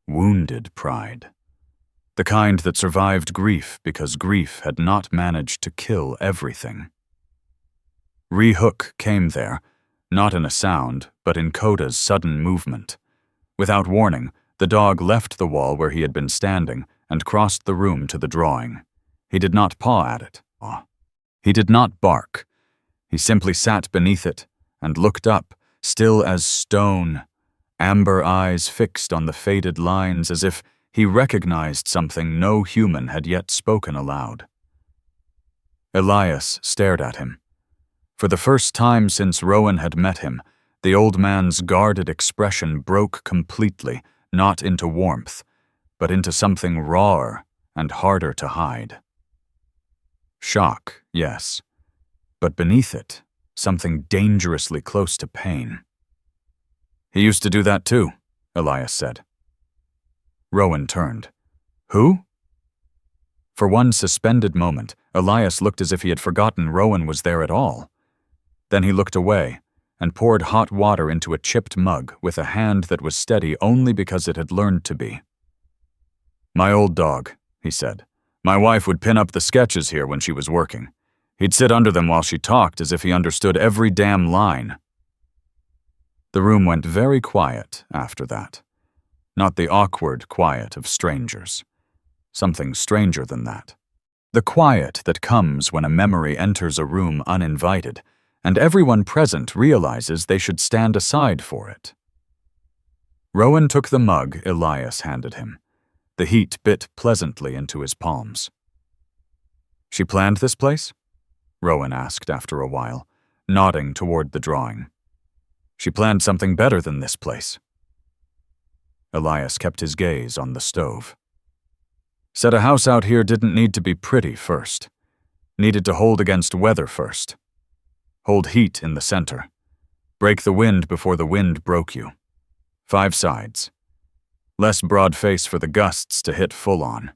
Wounded pride. The kind that survived grief because grief had not managed to kill everything. Re-Hook came there, not in a sound, but in Coda's sudden movement. Without warning, the dog left the wall where he had been standing and crossed the room to the drawing. He did not paw at it. He did not bark. He simply sat beneath it and looked up, still as stone, amber eyes fixed on the faded lines as if he recognized something no human had yet spoken aloud. Elias stared at him. For the first time since Rowan had met him, the old man's guarded expression broke completely, not into warmth, but into something rawer and harder to hide. Shock, yes, but beneath it, something dangerously close to pain. "He used to do that too," Elias said. Rowan turned. "Who?" For one suspended moment, Elias looked as if he had forgotten Rowan was there at all. Then he looked away and poured hot water into a chipped mug with a hand that was steady only because it had learned to be. "My old dog," he said. "My wife would pin up the sketches here when she was working. He'd sit under them while she talked as if he understood every damn line." The room went very quiet after that. Not the awkward quiet of strangers. Something stranger than that. The quiet that comes when a memory enters a room uninvited, and everyone present realizes they should stand aside for it. Rowan took the mug Elias handed him. The heat bit pleasantly into his palms. "She planned this place?" Rowan asked after a while, nodding toward the drawing. "She planned something better than this place." Elias kept his gaze on the stove. "Said a house out here didn't need to be pretty first. Needed to hold against weather first. Hold heat in the center. Break the wind before the wind broke you. 5 sides. Less broad face for the gusts to hit full on."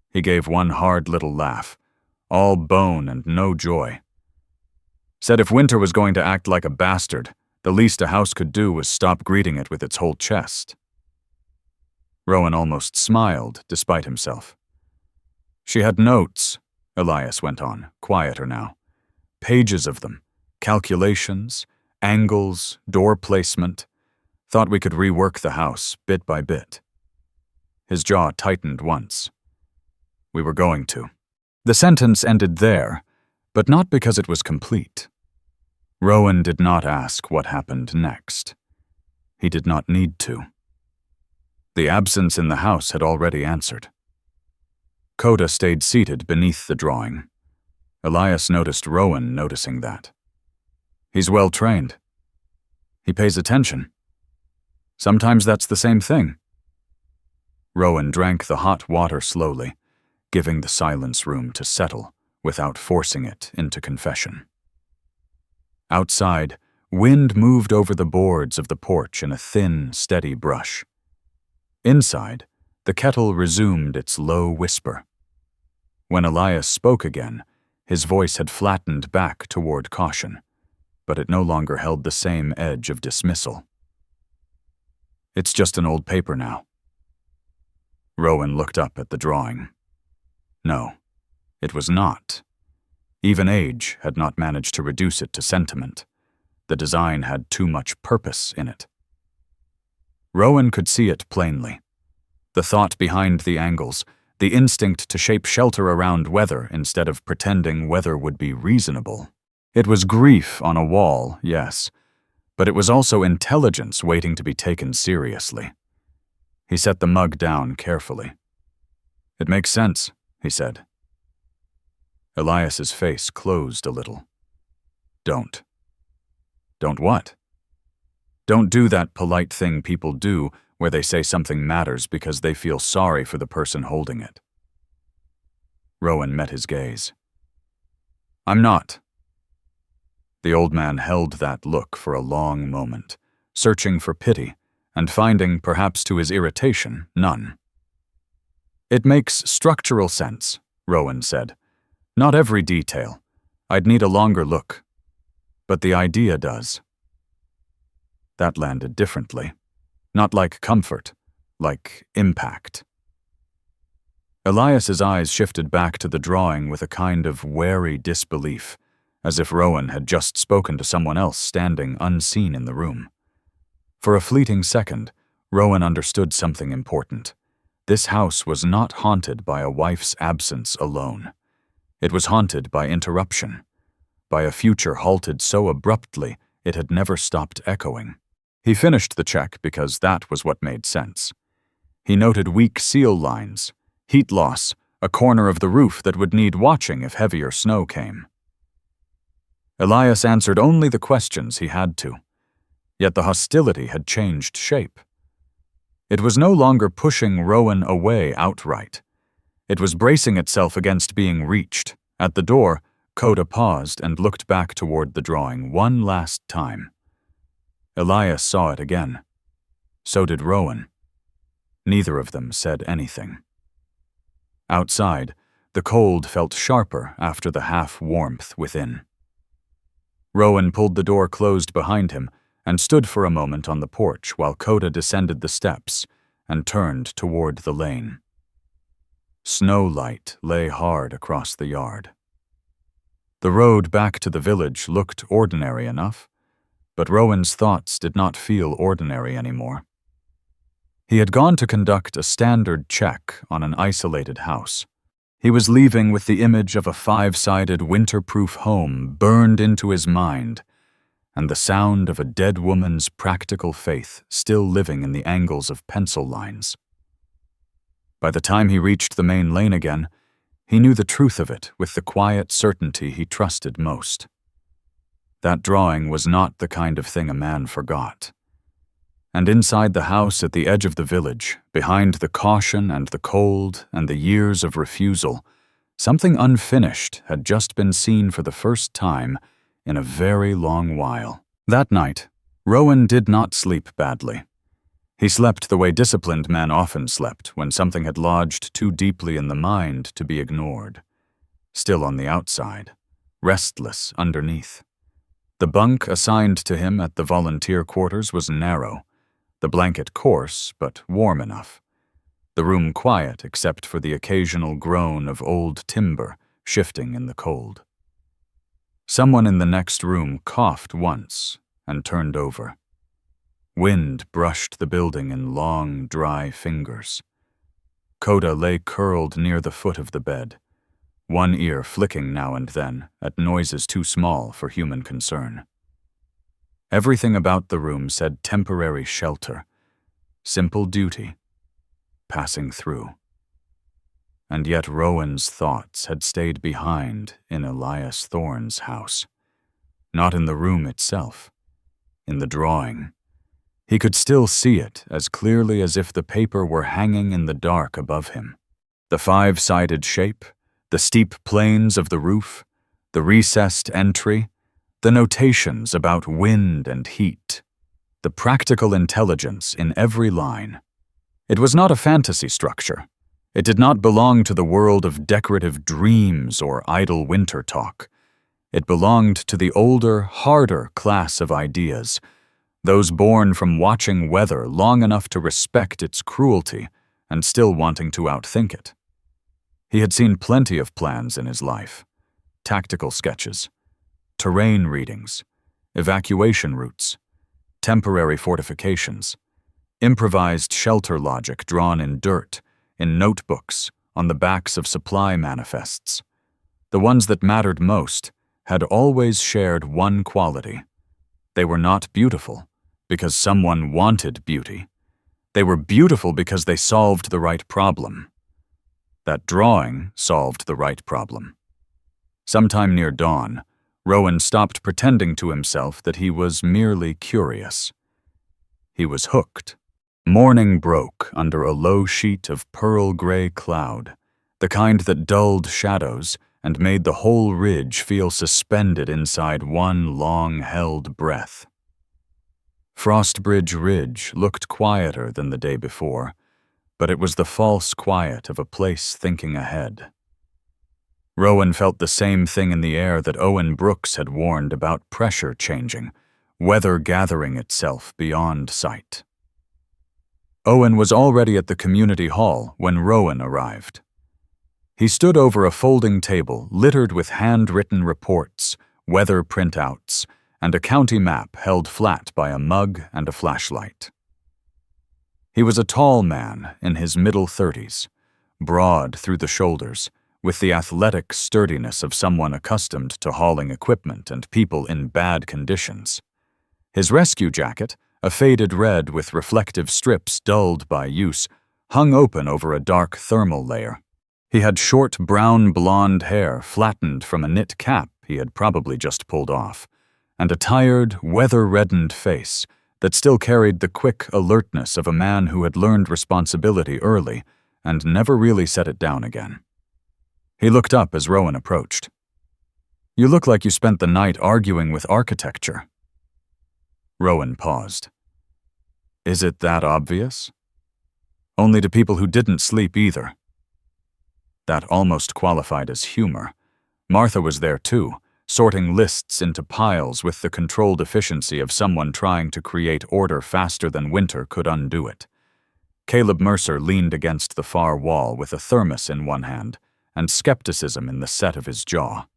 He gave one hard little laugh, all bone and no joy. "Said if winter was going to act like a bastard, the least a house could do was stop greeting it with its whole chest." Rowan almost smiled, despite himself. "She had notes," Elias went on, quieter now. "Pages of them. Calculations, angles, door placement. Thought we could rework the house, bit by bit." His jaw tightened once. "We were going to." The sentence ended there, but not because it was complete. Rowan did not ask what happened next. He did not need to. The absence in the house had already answered. Coda stayed seated beneath the drawing. Elias noticed Rowan noticing that. "He's well trained. He pays attention. Sometimes that's the same thing." Rowan drank the hot water slowly, giving the silence room to settle without forcing it into confession. Outside, wind moved over the boards of the porch in a thin, steady brush. Inside, the kettle resumed its low whisper. When Elias spoke again, his voice had flattened back toward caution, but it no longer held the same edge of dismissal. "It's just an old paper now." Rowan looked up at the drawing. No, it was not. Even age had not managed to reduce it to sentiment. The design had too much purpose in it. Rowan could see it plainly. The thought behind the angles, the instinct to shape shelter around weather instead of pretending weather would be reasonable. It was grief on a wall, yes, but it was also intelligence waiting to be taken seriously. He set the mug down carefully. "It makes sense," he said. Elias's face closed a little. Don't what?" Don't do that polite thing people do where they say something matters because they feel sorry for the person holding it. Rowan met his gaze. I'm not. The old man held that look for a long moment, searching for pity, and finding, perhaps to his irritation, none. It makes structural sense, Rowan said. Not every detail. I'd need a longer look. But the idea does. That landed differently. Not like comfort, like impact. Elias's eyes shifted back to the drawing with a kind of wary disbelief, as if Rowan had just spoken to someone else standing unseen in the room. For a fleeting second, Rowan understood something important. This house was not haunted by a wife's absence alone. It was haunted by interruption, by a future halted so abruptly it had never stopped echoing. He finished the check because that was what made sense. He noted weak seal lines, heat loss, a corner of the roof that would need watching if heavier snow came. Elias answered only the questions he had to, yet the hostility had changed shape. It was no longer pushing Rowan away outright. It was bracing itself against being reached. At the door, Coda paused and looked back toward the drawing one last time. Elias saw it again. So did Rowan. Neither of them said anything. Outside, the cold felt sharper after the half-warmth within. Rowan pulled the door closed behind him and stood for a moment on the porch while Coda descended the steps and turned toward the lane. Snow light lay hard across the yard. The road back to the village looked ordinary enough, but Rowan's thoughts did not feel ordinary anymore. He had gone to conduct a standard check on an isolated house. He was leaving with the image of a 5-sided winter-proof home burned into his mind, and the sound of a dead woman's practical faith still living in the angles of pencil lines. By the time he reached the main lane again, he knew the truth of it with the quiet certainty he trusted most. That drawing was not the kind of thing a man forgot. And inside the house at the edge of the village, behind the caution and the cold and the years of refusal, something unfinished had just been seen for the first time in a very long while. That night, Rowan did not sleep badly. He slept the way disciplined men often slept when something had lodged too deeply in the mind to be ignored. Still on the outside, restless underneath. The bunk assigned to him at the volunteer quarters was narrow, the blanket coarse but warm enough, the room quiet except for the occasional groan of old timber shifting in the cold. Someone in the next room coughed once and turned over. Wind brushed the building in long, dry fingers. Coda lay curled near the foot of the bed, one ear flicking now and then at noises too small for human concern. Everything about the room said temporary shelter, simple duty, passing through. And yet Rowan's thoughts had stayed behind in Elias Thorne's house, not in the room itself, in the drawing. He could still see it as clearly as if the paper were hanging in the dark above him. The 5-sided shape, the steep planes of the roof, the recessed entry, the notations about wind and heat, the practical intelligence in every line. It was not a fantasy structure. It did not belong to the world of decorative dreams or idle winter talk. It belonged to the older, harder class of ideas, those born from watching weather long enough to respect its cruelty and still wanting to outthink it. He had seen plenty of plans in his life, tactical sketches, terrain readings, evacuation routes, temporary fortifications, improvised shelter logic drawn in dirt, in notebooks, on the backs of supply manifests. The ones that mattered most had always shared one quality. They were not beautiful because someone wanted beauty. They were beautiful because they solved the right problem. That drawing solved the right problem. Sometime near dawn, Rowan stopped pretending to himself that he was merely curious. He was hooked. Morning broke under a low sheet of pearl-gray cloud, the kind that dulled shadows and made the whole ridge feel suspended inside one long-held breath. Frostbridge Ridge looked quieter than the day before, but it was the false quiet of a place thinking ahead. Rowan felt the same thing in the air that Owen Brooks had warned about: pressure changing, weather gathering itself beyond sight. Owen was already at the community hall when Rowan arrived. He stood over a folding table littered with handwritten reports, weather printouts, and a county map held flat by a mug and a flashlight. He was a tall man in his middle 30s, broad through the shoulders, with the athletic sturdiness of someone accustomed to hauling equipment and people in bad conditions. His rescue jacket, a faded red with reflective strips dulled by use, hung open over a dark thermal layer. He had short brown-blonde hair flattened from a knit cap he had probably just pulled off, and a tired, weather-reddened face that still carried the quick alertness of a man who had learned responsibility early and never really set it down again. He looked up as Rowan approached. "You look like you spent the night arguing with architecture." Rowan paused. "Is it that obvious?" "Only to people who didn't sleep either." That almost qualified as humor. Martha was there too, sorting lists into piles with the controlled efficiency of someone trying to create order faster than winter could undo it. Caleb Mercer leaned against the far wall with a thermos in one hand and skepticism in the set of his jaw.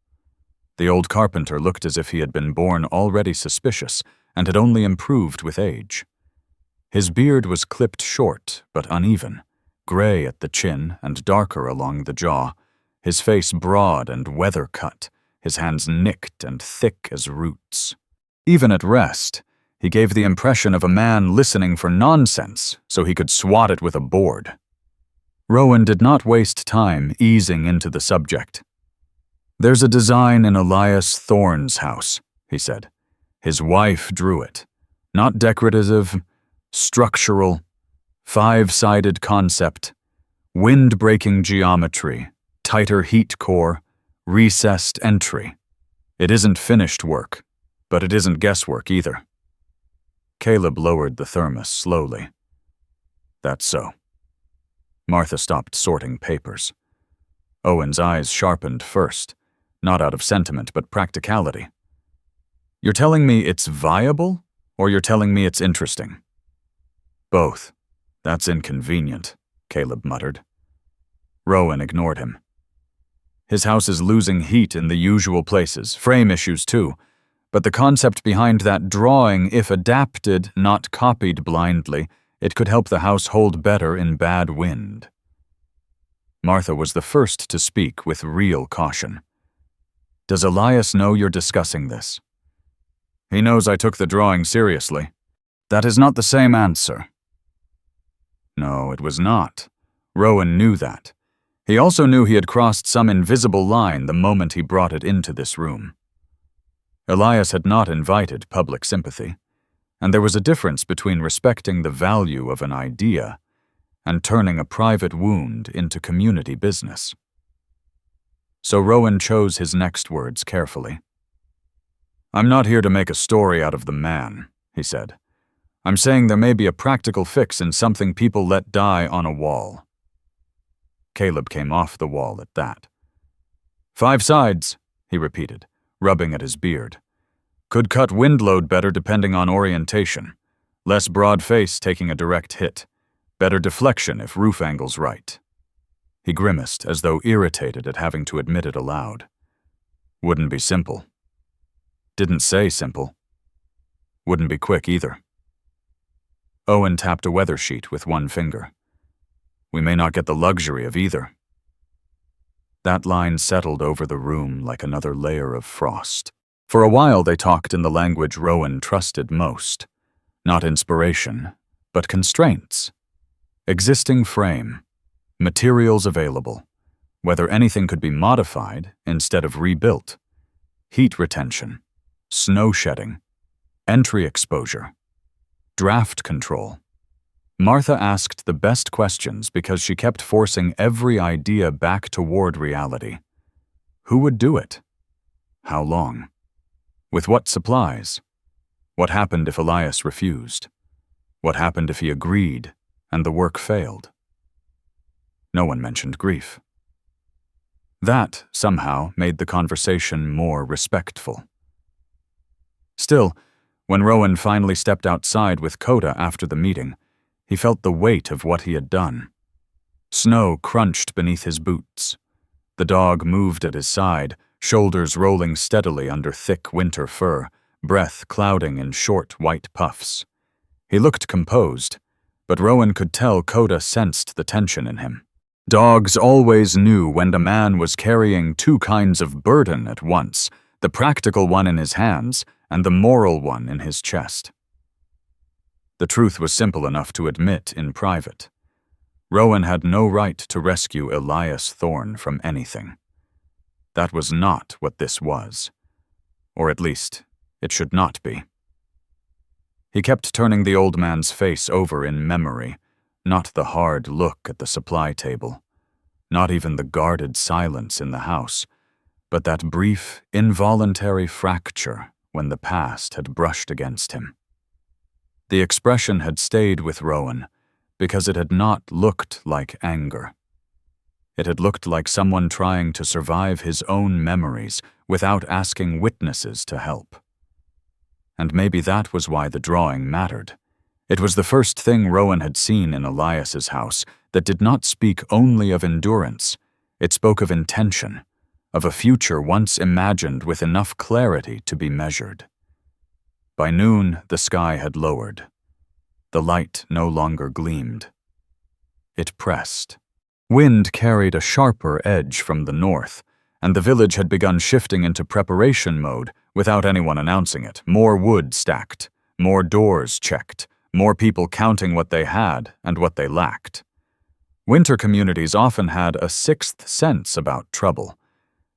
The old carpenter looked as if he had been born already suspicious and had only improved with age. His beard was clipped short but uneven, gray at the chin and darker along the jaw, his face broad and weather-cut, his hands nicked and thick as roots. Even at rest, he gave the impression of a man listening for nonsense so he could swat it with a board. Rowan did not waste time easing into the subject. "There's a design in Elias Thorne's house," he said. "His wife drew it. Not decorative, structural, 5-sided concept, wind-breaking geometry, tighter heat core, recessed entry. It isn't finished work, but it isn't guesswork either." Caleb lowered the thermos slowly. "That's so." Martha stopped sorting papers. Owen's eyes sharpened first, not out of sentiment but practicality. "You're telling me it's viable, or you're telling me it's interesting?" "Both. That's inconvenient," Caleb muttered. Rowan ignored him. "His house is losing heat in the usual places, frame issues too, but the concept behind that drawing, if adapted, not copied blindly, it could help the house hold better in bad wind." Martha was the first to speak with real caution. "Does Elias know you're discussing this?" "He knows I took the drawing seriously." "That is not the same answer." No, it was not. Rowan knew that. He also knew he had crossed some invisible line the moment he brought it into this room. Elias had not invited public sympathy, and there was a difference between respecting the value of an idea and turning a private wound into community business. So Rowan chose his next words carefully. "I'm not here to make a story out of the man," he said. "I'm saying there may be a practical fix in something people let die on a wall." Caleb came off the wall at that. "5 sides," he repeated, rubbing at his beard. "Could cut wind load better depending on orientation. Less broad face taking a direct hit. Better deflection if roof angle's right." He grimaced as though irritated at having to admit it aloud. "Wouldn't be simple." "Didn't say simple." "Wouldn't be quick either." Owen tapped a weather sheet with one finger. "We may not get the luxury of either." That line settled over the room like another layer of frost. For a while they talked in the language Rowan trusted most. Not inspiration, but constraints. Existing frame. Materials available. Whether anything could be modified instead of rebuilt. Heat retention. Snow shedding. Entry exposure. draft control. Martha asked the best questions because she kept forcing every idea back toward reality. Who would do it? How long? With what supplies? What happened if Elias refused? What happened if he agreed and the work failed? No one mentioned grief. That, somehow, made the conversation more respectful. Still, when Rowan finally stepped outside with Coda after the meeting, he felt the weight of what he had done. Snow crunched beneath his boots. The dog moved at his side, shoulders rolling steadily under thick winter fur, breath clouding in short white puffs. He looked composed, but Rowan could tell Coda sensed the tension in him. Dogs always knew when a man was carrying two kinds of burden at once, the practical one in his hands and the moral one in his chest. The truth was simple enough to admit in private. Rowan had no right to rescue Elias Thorne from anything. That was not what this was. Or at least, it should not be. He kept turning the old man's face over in memory, not the hard look at the supply table, not even the guarded silence in the house, but that brief, involuntary fracture when the past had brushed against him. The expression had stayed with Rowan because it had not looked like anger. It had looked like someone trying to survive his own memories without asking witnesses to help. And maybe that was why the drawing mattered. It was the first thing Rowan had seen in Elias's house that did not speak only of endurance. It spoke of intention, of a future once imagined with enough clarity to be measured. By noon, the sky had lowered. The light no longer gleamed. It pressed. Wind carried a sharper edge from the north, and the village had begun shifting into preparation mode without anyone announcing it. More wood stacked, more doors checked, more people counting what they had and what they lacked. Winter communities often had a sixth sense about trouble.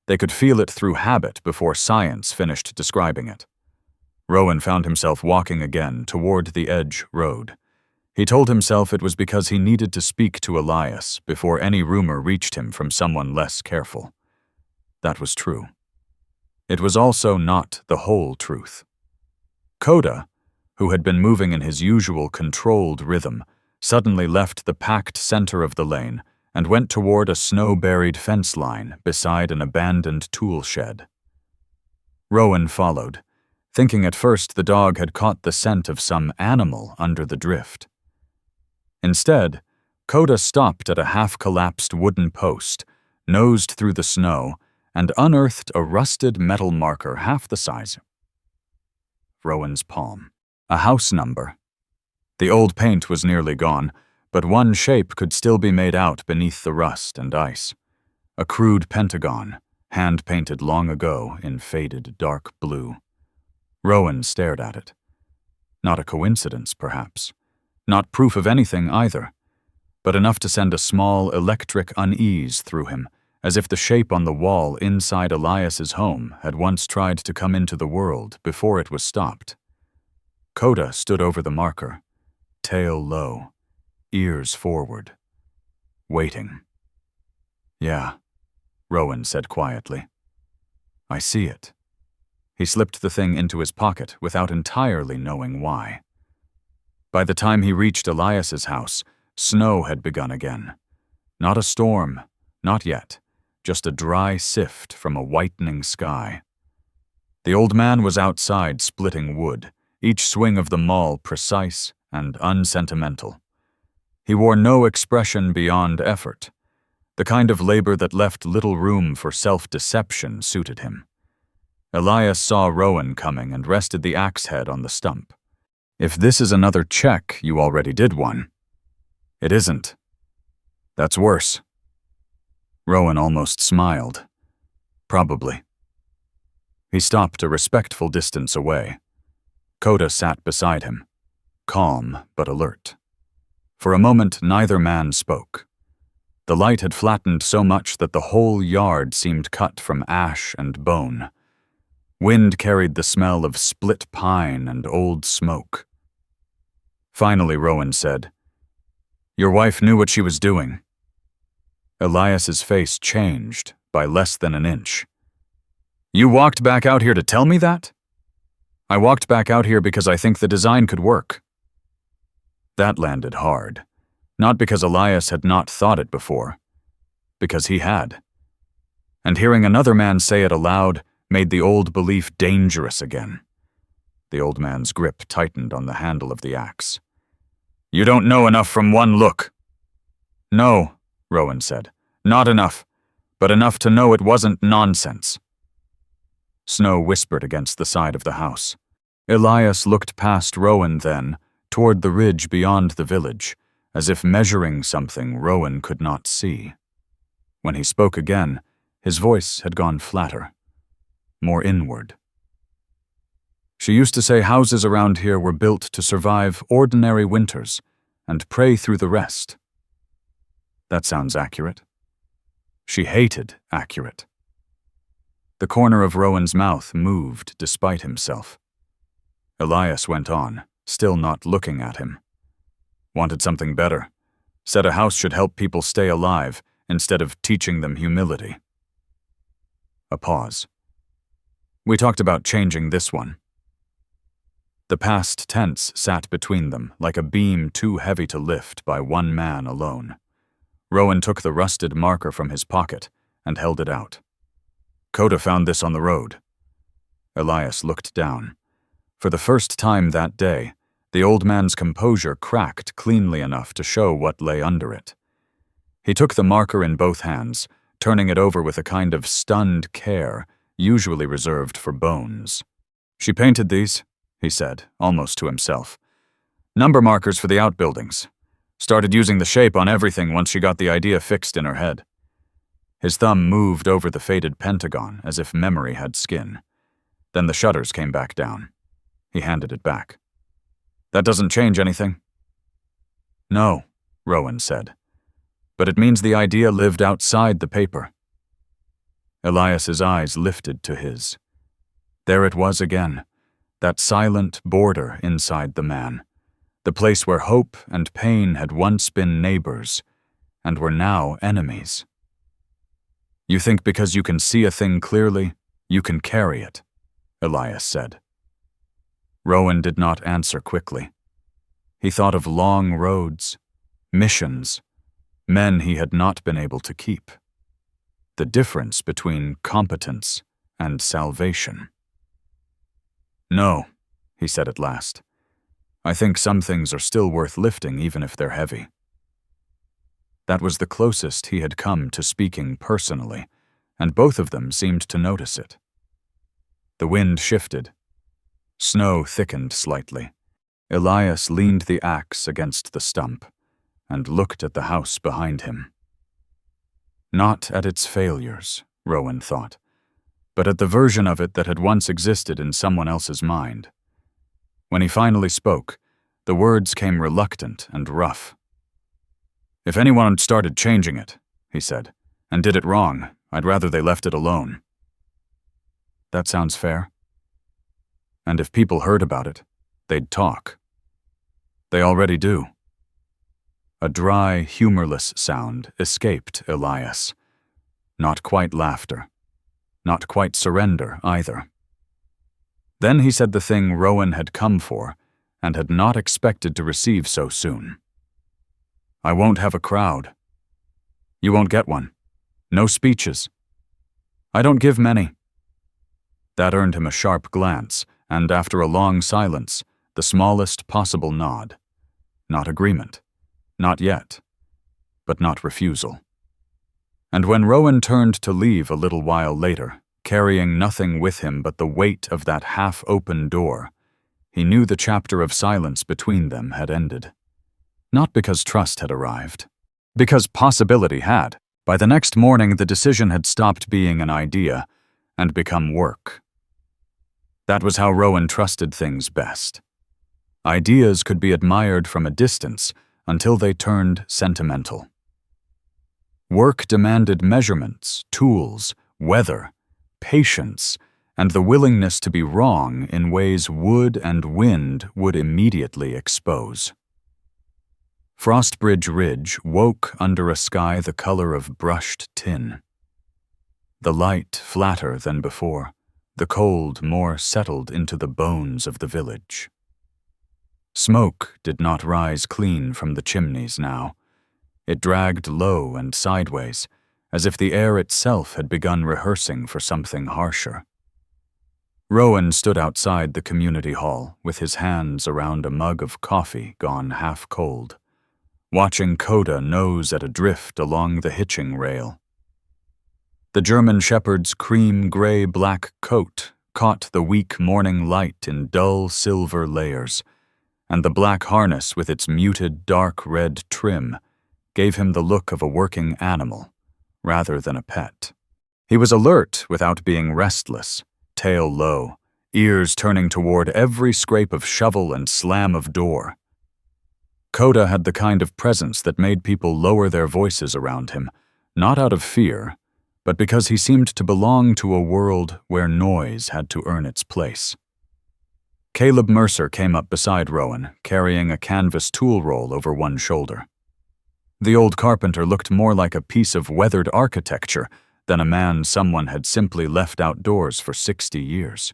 They could feel it through habit before science finished describing it. Rowan found himself walking again toward the edge road. He told himself it was because he needed to speak to Elias before any rumor reached him from someone less careful. That was true. It was also not the whole truth. Coda, who had been moving in his usual controlled rhythm, suddenly left the packed center of the lane and went toward a snow-buried fence line beside an abandoned tool shed. Rowan followed, thinking at first the dog had caught the scent of some animal under the drift. Instead, Coda stopped at a half-collapsed wooden post, nosed through the snow, and unearthed a rusted metal marker half the size of Rowan's palm. A house number. The old paint was nearly gone, but one shape could still be made out beneath the rust and ice. A crude pentagon, hand-painted long ago in faded dark blue. Rowan stared at it. Not a coincidence, perhaps. Not proof of anything either, but enough to send a small electric unease through him, as if the shape on the wall inside Elias's home had once tried to come into the world before it was stopped. Coda stood over the marker, tail low, ears forward, waiting. "Yeah," Rowan said quietly. "I see it." He slipped the thing into his pocket without entirely knowing why. By the time he reached Elias's house, snow had begun again. Not a storm, not yet, just a dry sift from a whitening sky. The old man was outside splitting wood, each swing of the maul precise and unsentimental. He wore no expression beyond effort. The kind of labor that left little room for self-deception suited him. Elias saw Rowan coming and rested the axe head on the stump. "If this is another check, you already did one." "It isn't." "That's worse." Rowan almost smiled. "Probably." He stopped a respectful distance away. Coda sat beside him, calm but alert. For a moment, neither man spoke. The light had flattened so much that the whole yard seemed cut from ash and bone. Wind carried the smell of split pine and old smoke. Finally, Rowan said, "Your wife knew what she was doing." Elias's face changed by less than an inch. "You walked back out here to tell me that?" "I walked back out here because I think the design could work." That landed hard, not because Elias had not thought it before, because he had. And hearing another man say it aloud made the old belief dangerous again. The old man's grip tightened on the handle of the axe. "You don't know enough from one look." "No," Rowan said. "Not enough, but enough to know it wasn't nonsense." Snow whispered against the side of the house. Elias looked past Rowan then, toward the ridge beyond the village, as if measuring something Rowan could not see. When he spoke again, his voice had gone flatter, more inward. "She used to say houses around here were built to survive ordinary winters and pray through the rest." That sounds accurate. She hated accurate. The corner of Rowan's mouth moved despite himself. Elias went on, still not looking at him. "Wanted something better. Said a house should help people stay alive instead of teaching them humility." A pause. "We talked about changing this one." The past tense sat between them like a beam too heavy to lift by one man alone. Rowan took the rusted marker from his pocket and held it out. "Coda found this on the road." Elias looked down. For the first time that day, the old man's composure cracked cleanly enough to show what lay under it. He took the marker in both hands, turning it over with a kind of stunned care usually reserved for bones. "She painted these," he said, almost to himself. "Number markers for the outbuildings. Started using the shape on everything once she got the idea fixed in her head." His thumb moved over the faded pentagon as if memory had skin. Then the shutters came back down. He handed it back. "That doesn't change anything." "No," Rowan said. "But it means the idea lived outside the paper." Elias's eyes lifted to his. There it was again, that silent border inside the man, the place where hope and pain had once been neighbors and were now enemies. "You think because you can see a thing clearly, you can carry it," Elias said. Rowan did not answer quickly. He thought of long roads, missions, men he had not been able to keep. The difference between competence and salvation. "No," he said at last. "I think some things are still worth lifting even if they're heavy." That was the closest he had come to speaking personally, and both of them seemed to notice it. The wind shifted. Snow thickened slightly. Elias leaned the axe against the stump and looked at the house behind him. Not at its failures, Rowan thought, but at the version of it that had once existed in someone else's mind. When he finally spoke, the words came reluctant and rough. "If anyone had started changing it," he said, "and did it wrong, I'd rather they left it alone." That sounds fair. And if people heard about it, they'd talk. They already do. A dry, humorless sound escaped Elias. Not quite laughter. Not quite surrender, either. Then he said the thing Rowan had come for and had not expected to receive so soon. "I won't have a crowd." "You won't get one. No speeches." "I don't give many." That earned him a sharp glance, and after a long silence, the smallest possible nod. Not agreement. Not yet. But not refusal. And when Rowan turned to leave a little while later, carrying nothing with him but the weight of that half-open door, he knew the chapter of silence between them had ended. Not because trust had arrived. Because possibility had. By the next morning, the decision had stopped being an idea and become work. That was how Rowan trusted things best. Ideas could be admired from a distance until they turned sentimental. Work demanded measurements, tools, weather, patience, and the willingness to be wrong in ways wood and wind would immediately expose. Frostbridge Ridge woke under a sky the color of brushed tin. The light flatter than before, the cold more settled into the bones of the village. Smoke did not rise clean from the chimneys now. It dragged low and sideways, as if the air itself had begun rehearsing for something harsher. Rowan stood outside the community hall with his hands around a mug of coffee gone half cold, watching Coda nose at a drift along the hitching rail. The German shepherd's cream-gray-black coat caught the weak morning light in dull silver layers, and the black harness with its muted dark red trim gave him the look of a working animal, rather than a pet. He was alert without being restless, tail low, ears turning toward every scrape of shovel and slam of door. Coda had the kind of presence that made people lower their voices around him, not out of fear, but because he seemed to belong to a world where noise had to earn its place. Caleb Mercer came up beside Rowan, carrying a canvas tool roll over one shoulder. The old carpenter looked more like a piece of weathered architecture than a man someone had simply left outdoors for 60 years.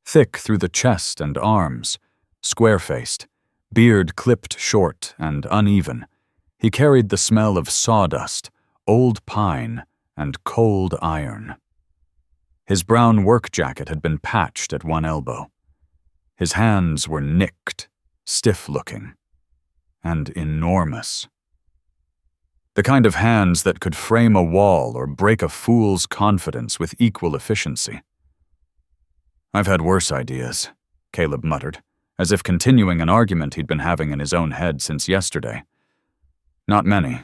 Thick through the chest and arms, square-faced, beard clipped short and uneven, he carried the smell of sawdust, old pine, and cold iron. His brown work jacket had been patched at one elbow. His hands were nicked, stiff-looking, and enormous. The kind of hands that could frame a wall or break a fool's confidence with equal efficiency. "I've had worse ideas," Caleb muttered, as if continuing an argument he'd been having in his own head since yesterday. "Not many,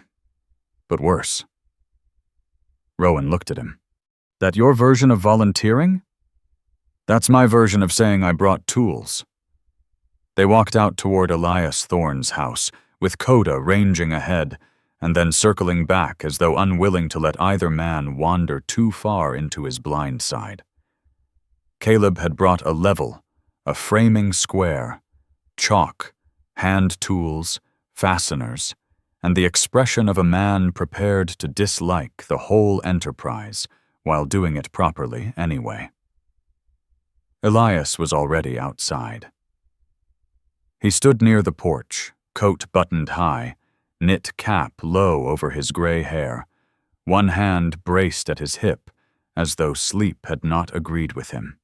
but worse." Rowan looked at him. "That your version of volunteering?" "That's my version of saying I brought tools." They walked out toward Elias Thorne's house, with Coda ranging ahead, and then circling back as though unwilling to let either man wander too far into his blind side. Caleb had brought a level, a framing square, chalk, hand tools, fasteners, and the expression of a man prepared to dislike the whole enterprise while doing it properly anyway. Elias was already outside. He stood near the porch, coat buttoned high, knit cap low over his gray hair, one hand braced at his hip, as though sleep had not agreed with him.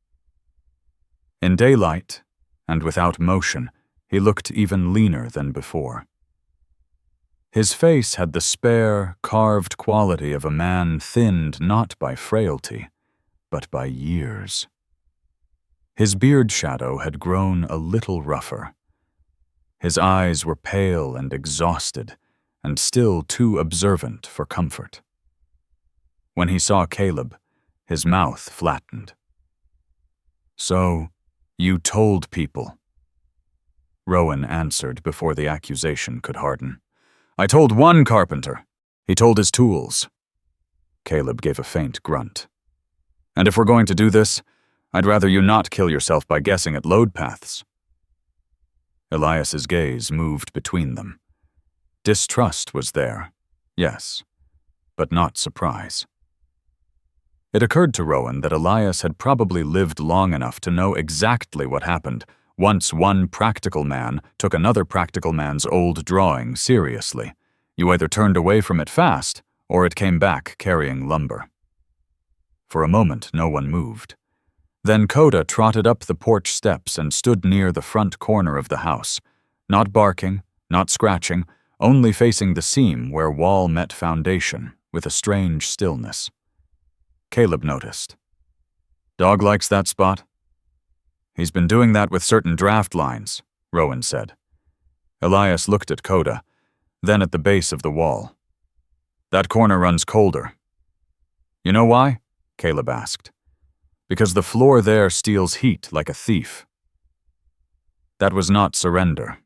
In daylight, and without motion, he looked even leaner than before. His face had the spare, carved quality of a man thinned not by frailty, but by years. His beard shadow had grown a little rougher. His eyes were pale and exhausted, and still too observant for comfort. When he saw Caleb, his mouth flattened. "So, you told people?" Rowan answered before the accusation could harden. "I told one carpenter. He told his tools." Caleb gave a faint grunt. "And if we're going to do this, I'd rather you not kill yourself by guessing at load paths." Elias's gaze moved between them. Distrust was there, yes, but not surprise. It occurred to Rowan that Elias had probably lived long enough to know exactly what happened once one practical man took another practical man's old drawing seriously. You either turned away from it fast, or it came back carrying lumber. For a moment, no one moved. Then Coda trotted up the porch steps and stood near the front corner of the house, not barking, not scratching, only facing the seam where wall met foundation, with a strange stillness. Caleb noticed. "Dog likes that spot?" "He's been doing that with certain draft lines," Rowan said. Elias looked at Coda, then at the base of the wall. "That corner runs colder." "You know why?" Caleb asked. "Because the floor there steals heat like a thief." That was not surrender,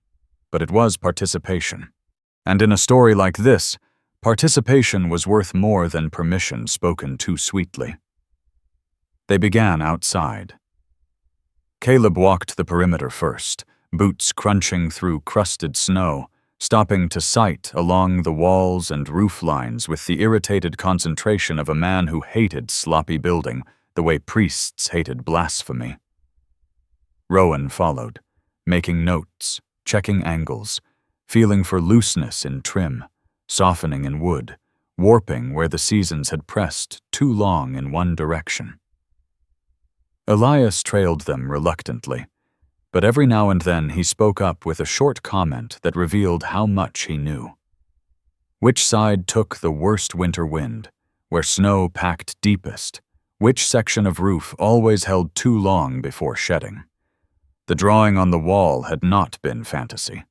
but it was participation. And in a story like this, participation was worth more than permission spoken too sweetly. They began outside. Caleb walked the perimeter first, boots crunching through crusted snow, stopping to sight along the walls and roof lines with the irritated concentration of a man who hated sloppy building the way priests hated blasphemy. Rowan followed, making notes, checking angles, feeling for looseness in trim, softening in wood, warping where the seasons had pressed too long in one direction. Elias trailed them reluctantly, but every now and then he spoke up with a short comment that revealed how much he knew. Which side took the worst winter wind, where snow packed deepest, which section of roof always held too long before shedding. The drawing on the wall had not been fantasy.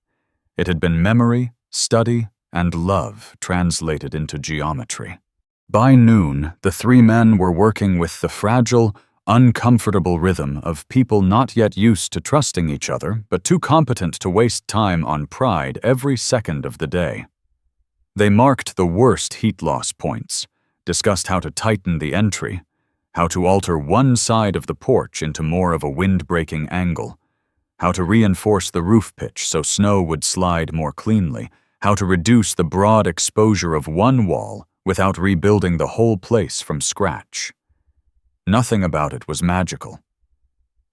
It had been memory, study, and love translated into geometry. By noon, the three men were working with the fragile, uncomfortable rhythm of people not yet used to trusting each other, but too competent to waste time on pride every second of the day. They marked the worst heat loss points, discussed how to tighten the entry, how to alter one side of the porch into more of a wind-breaking angle, how to reinforce the roof pitch so snow would slide more cleanly, how to reduce the broad exposure of one wall without rebuilding the whole place from scratch. Nothing about it was magical.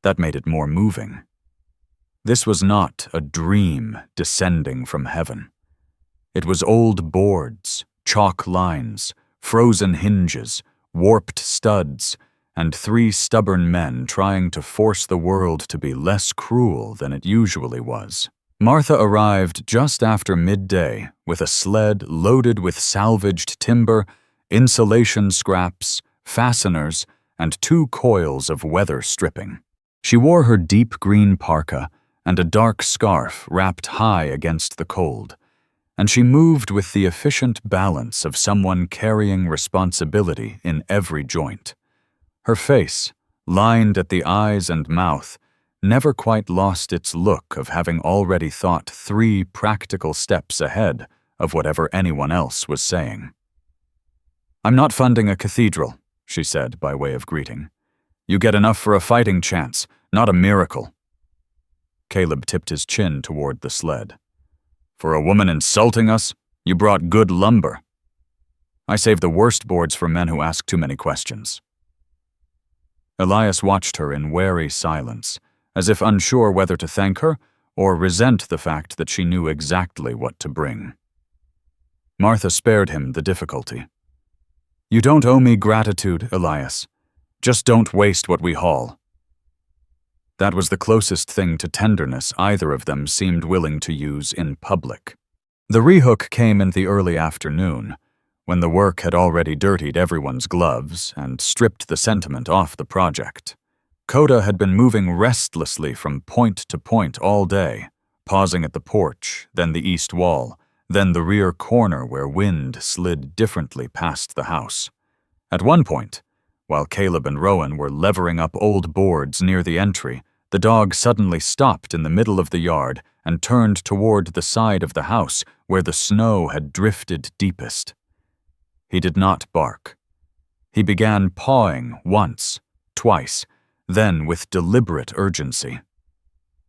That made it more moving. This was not a dream descending from heaven. It was old boards, chalk lines, frozen hinges, warped studs, and three stubborn men trying to force the world to be less cruel than it usually was. Martha arrived just after midday with a sled loaded with salvaged timber, insulation scraps, fasteners, and 2 coils of weather stripping. She wore her deep green parka and a dark scarf wrapped high against the cold, and she moved with the efficient balance of someone carrying responsibility in every joint. Her face, lined at the eyes and mouth, never quite lost its look of having already thought 3 practical steps ahead of whatever anyone else was saying. "I'm not funding a cathedral," she said by way of greeting. "You get enough for a fighting chance, not a miracle." Caleb tipped his chin toward the sled. "For a woman insulting us, you brought good lumber." "I save the worst boards for men who ask too many questions." Elias watched her in wary silence, as if unsure whether to thank her or resent the fact that she knew exactly what to bring. Martha spared him the difficulty. "You don't owe me gratitude, Elias. Just don't waste what we haul." That was the closest thing to tenderness either of them seemed willing to use in public. The rehook came in the early afternoon, when the work had already dirtied everyone's gloves and stripped the sentiment off the project. Coda had been moving restlessly from point to point all day, pausing at the porch, then the east wall, then the rear corner where wind slid differently past the house. At one point, while Caleb and Rowan were levering up old boards near the entry, the dog suddenly stopped in the middle of the yard and turned toward the side of the house where the snow had drifted deepest. He did not bark. He began pawing once, twice, then with deliberate urgency.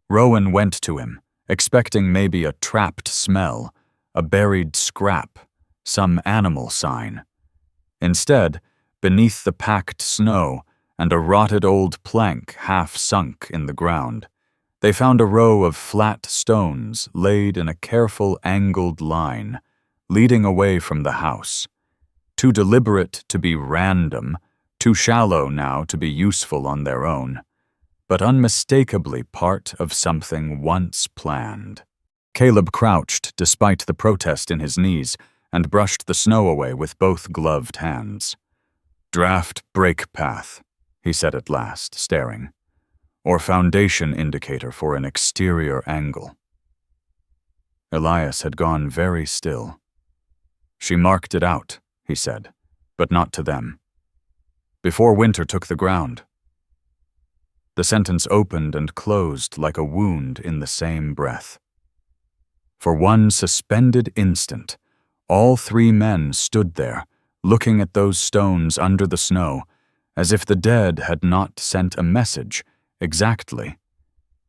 Rowan went to him, expecting maybe a trapped smell, a buried scrap, some animal sign. Instead, beneath the packed snow and a rotted old plank half sunk in the ground, they found a row of flat stones laid in a careful angled line, leading away from the house. Too deliberate to be random, too shallow now to be useful on their own, but unmistakably part of something once planned. Caleb crouched despite the protest in his knees and brushed the snow away with both gloved hands. "Draft brake path," he said at last, staring, "or foundation indicator for an exterior angle." Elias had gone very still. "She marked it out," he said, "but not to them. Before winter took the ground." The sentence opened and closed like a wound in the same breath. For one suspended instant, all 3 men stood there, looking at those stones under the snow, as if the dead had not sent a message exactly,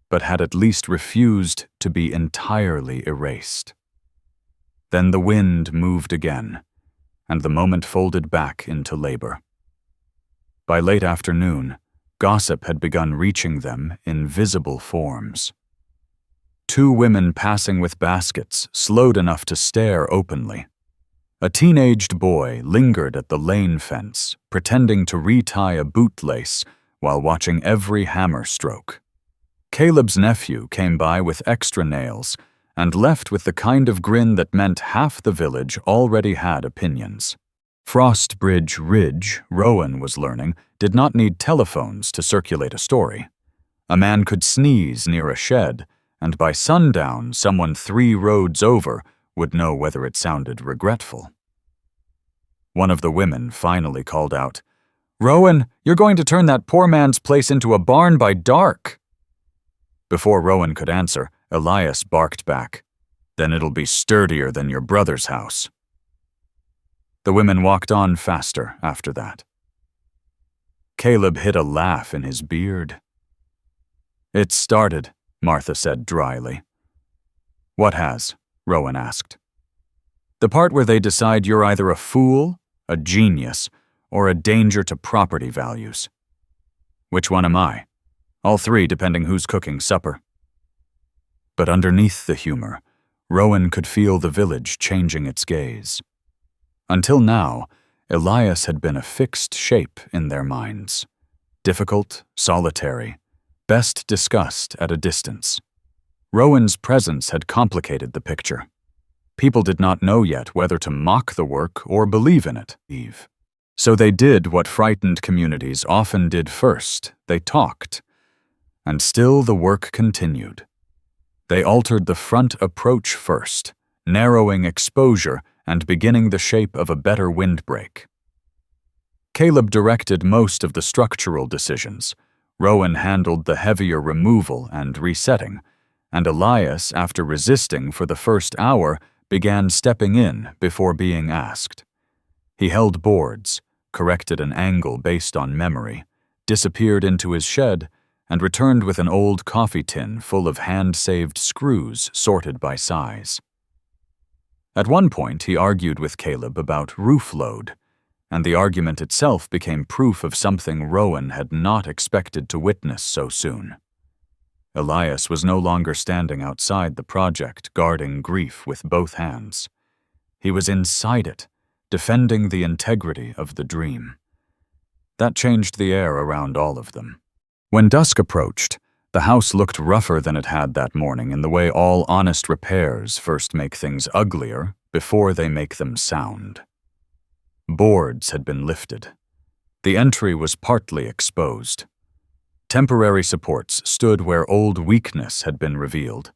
but had at least refused to be entirely erased. Then the wind moved again, and the moment folded back into labor. By late afternoon, gossip had begun reaching them in visible forms. Two women passing with baskets slowed enough to stare openly. A teenaged boy lingered at the lane fence, pretending to retie a bootlace while watching every hammer stroke. Caleb's nephew came by with extra nails and left with the kind of grin that meant half the village already had opinions. Frostbridge Ridge, Rowan was learning, did not need telephones to circulate a story. A man could sneeze near a shed, and by sundown, someone 3 roads over would know whether it sounded regretful. One of the women finally called out, "Rowan, you're going to turn that poor man's place into a barn by dark." Before Rowan could answer, Elias barked back, "Then it'll be sturdier than your brother's house." The women walked on faster after that. Caleb hid a laugh in his beard. "It started," Martha said dryly. "What has?" Rowan asked. "The part where they decide you're either a fool, a genius, or a danger to property values. Which one am I? All 3 depending who's cooking supper." But underneath the humor, Rowan could feel the village changing its gaze. Until now, Elias had been a fixed shape in their minds. Difficult, solitary, best discussed at a distance. Rowan's presence had complicated the picture. People did not know yet whether to mock the work or believe in it. So they did what frightened communities often did first. They talked. And still the work continued. They altered the front approach first, narrowing exposure and beginning the shape of a better windbreak. Caleb directed most of the structural decisions. Rowan handled the heavier removal and resetting, and Elias, after resisting for the first hour, began stepping in before being asked. He held boards, corrected an angle based on memory, disappeared into his shed, and returned with an old coffee tin full of hand-saved screws sorted by size. At one point, he argued with Caleb about roof load, and the argument itself became proof of something Rowan had not expected to witness so soon. Elias was no longer standing outside the project, guarding grief with both hands. He was inside it, defending the integrity of the dream. That changed the air around all of them. When dusk approached, the house looked rougher than it had that morning in the way all honest repairs first make things uglier before they make them sound. Boards had been lifted. The entry was partly exposed. Temporary supports stood where old weakness had been revealed.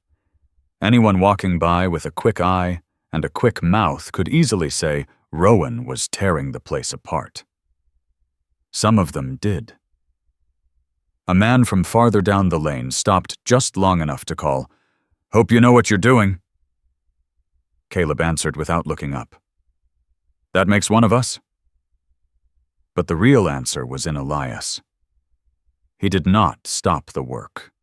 Anyone walking by with a quick eye and a quick mouth could easily say Rowan was tearing the place apart. Some of them did. A man from farther down the lane stopped just long enough to call, "Hope you know what you're doing." Caleb answered without looking up. "That makes one of us." But the real answer was in Elias. He did not stop the work.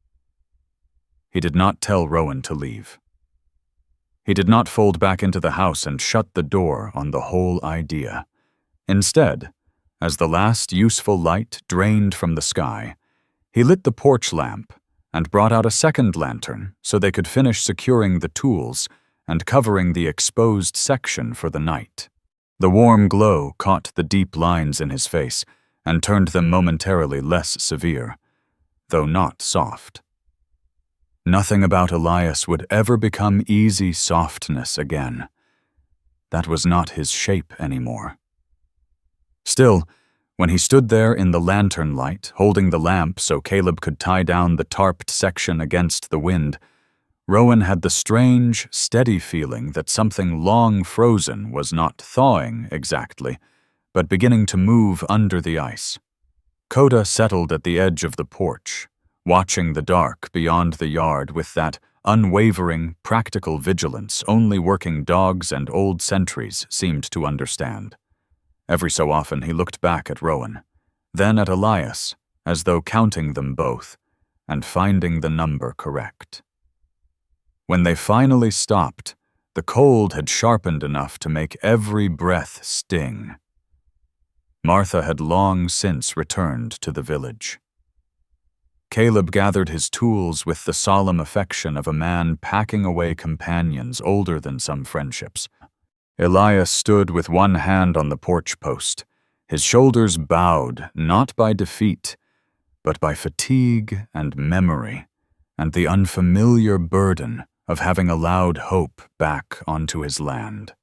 He did not tell Rowan to leave. He did not fold back into the house and shut the door on the whole idea. Instead, as the last useful light drained from the sky, he lit the porch lamp and brought out a second lantern so they could finish securing the tools and covering the exposed section for the night. The warm glow caught the deep lines in his face and turned them momentarily less severe, though not soft. Nothing about Elias would ever become easy softness again. That was not his shape anymore. Still, when he stood there in the lantern light, holding the lamp so Caleb could tie down the tarped section against the wind, Rowan had the strange, steady feeling that something long frozen was not thawing exactly, but beginning to move under the ice. Coda settled at the edge of the porch, watching the dark beyond the yard with that unwavering, practical vigilance only working dogs and old sentries seemed to understand. Every so often he looked back at Rowan, then at Elias, as though counting them both, and finding the number correct. When they finally stopped, The cold had sharpened enough to make every breath sting. Martha had long since returned to the village. Caleb gathered his tools with the solemn affection of a man packing away companions older than some friendships. Elias stood with one hand on the porch post, his shoulders bowed not by defeat, but by fatigue and memory, and the unfamiliar burden of having allowed hope back onto his land.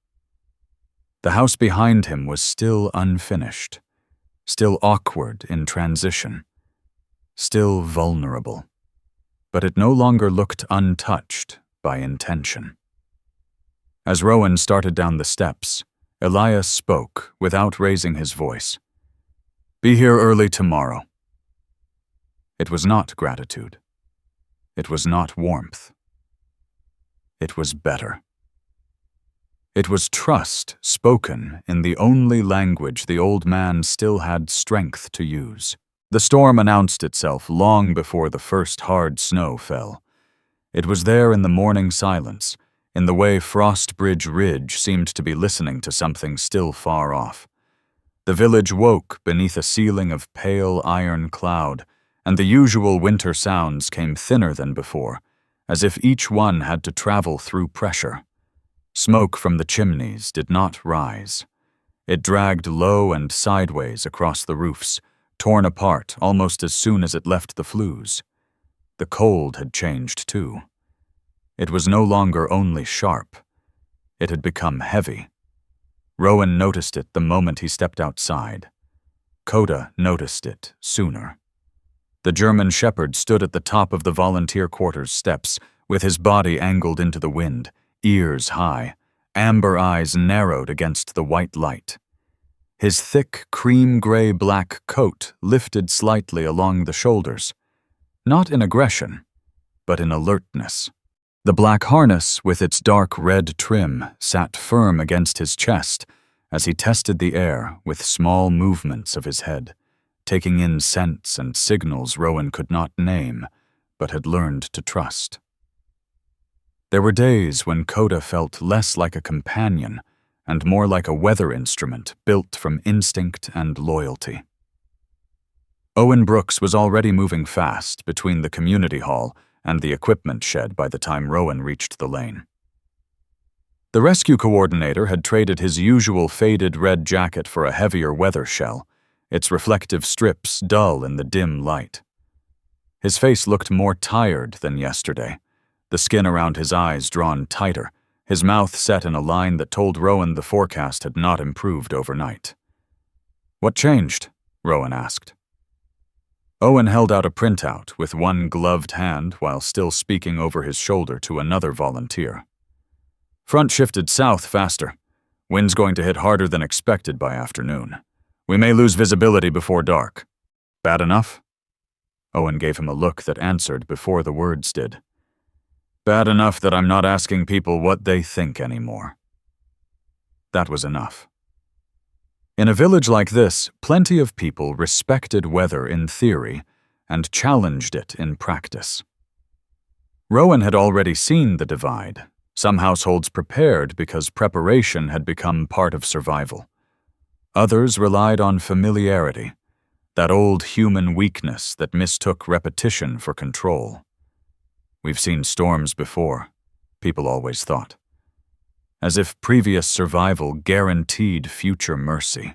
The house behind him was still unfinished, still awkward in transition, still vulnerable, but it no longer looked untouched by intention. As Rowan started down the steps, Elias spoke without raising his voice. "Be here early tomorrow." It was not gratitude. It was not warmth. It was better. It was trust spoken in the only language the old man still had strength to use. The storm announced itself long before the first hard snow fell. It was there in the morning silence, in the way Frostbridge Ridge seemed to be listening to something still far off. The village woke beneath a ceiling of pale iron cloud, and the usual winter sounds came thinner than before, as if each one had to travel through pressure. Smoke from the chimneys did not rise. It dragged low and sideways across the roofs, torn apart almost as soon as it left the flues. The cold had changed too. It was no longer only sharp. It had become heavy. Rowan noticed it the moment he stepped outside. Coda noticed it sooner. The German shepherd stood at the top of the volunteer quarters steps, with his body angled into the wind, ears high, amber eyes narrowed against the white light. His thick, cream-gray-black coat lifted slightly along the shoulders, not in aggression, but in alertness. The black harness with its dark red trim sat firm against his chest as he tested the air with small movements of his head, taking in scents and signals Rowan could not name, but had learned to trust. There were days when Coda felt less like a companion and more like a weather instrument built from instinct and loyalty. Owen Brooks was already moving fast between the community hall and the equipment shed by the time Rowan reached the lane. The rescue coordinator had traded his usual faded red jacket for a heavier weather shell, its reflective strips dull in the dim light. His face looked more tired than yesterday, the skin around his eyes drawn tighter, his mouth set in a line that told Rowan the forecast had not improved overnight. "What changed?" Rowan asked. Owen held out a printout with one gloved hand while still speaking over his shoulder to another volunteer. "Front shifted south faster. Wind's going to hit harder than expected by afternoon. We may lose visibility before dark. Bad enough?" Owen gave him a look that answered before the words did. "Bad enough that I'm not asking people what they think anymore." That was enough. In a village like this, plenty of people respected weather in theory and challenged it in practice. Rowan had already seen the divide. Some households prepared because preparation had become part of survival. Others relied on familiarity, that old human weakness that mistook repetition for control. We've seen storms before, people always thought, as if previous survival guaranteed future mercy.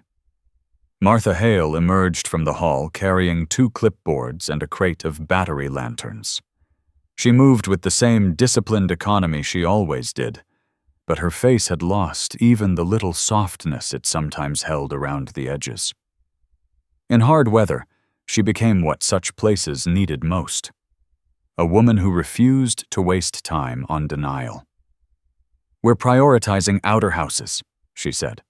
Martha Hale emerged from the hall carrying 2 clipboards and a crate of battery lanterns. She moved with the same disciplined economy she always did, but her face had lost even the little softness it sometimes held around the edges. In hard weather, she became what such places needed most: a woman who refused to waste time on denial. "We're prioritizing outer houses," she said.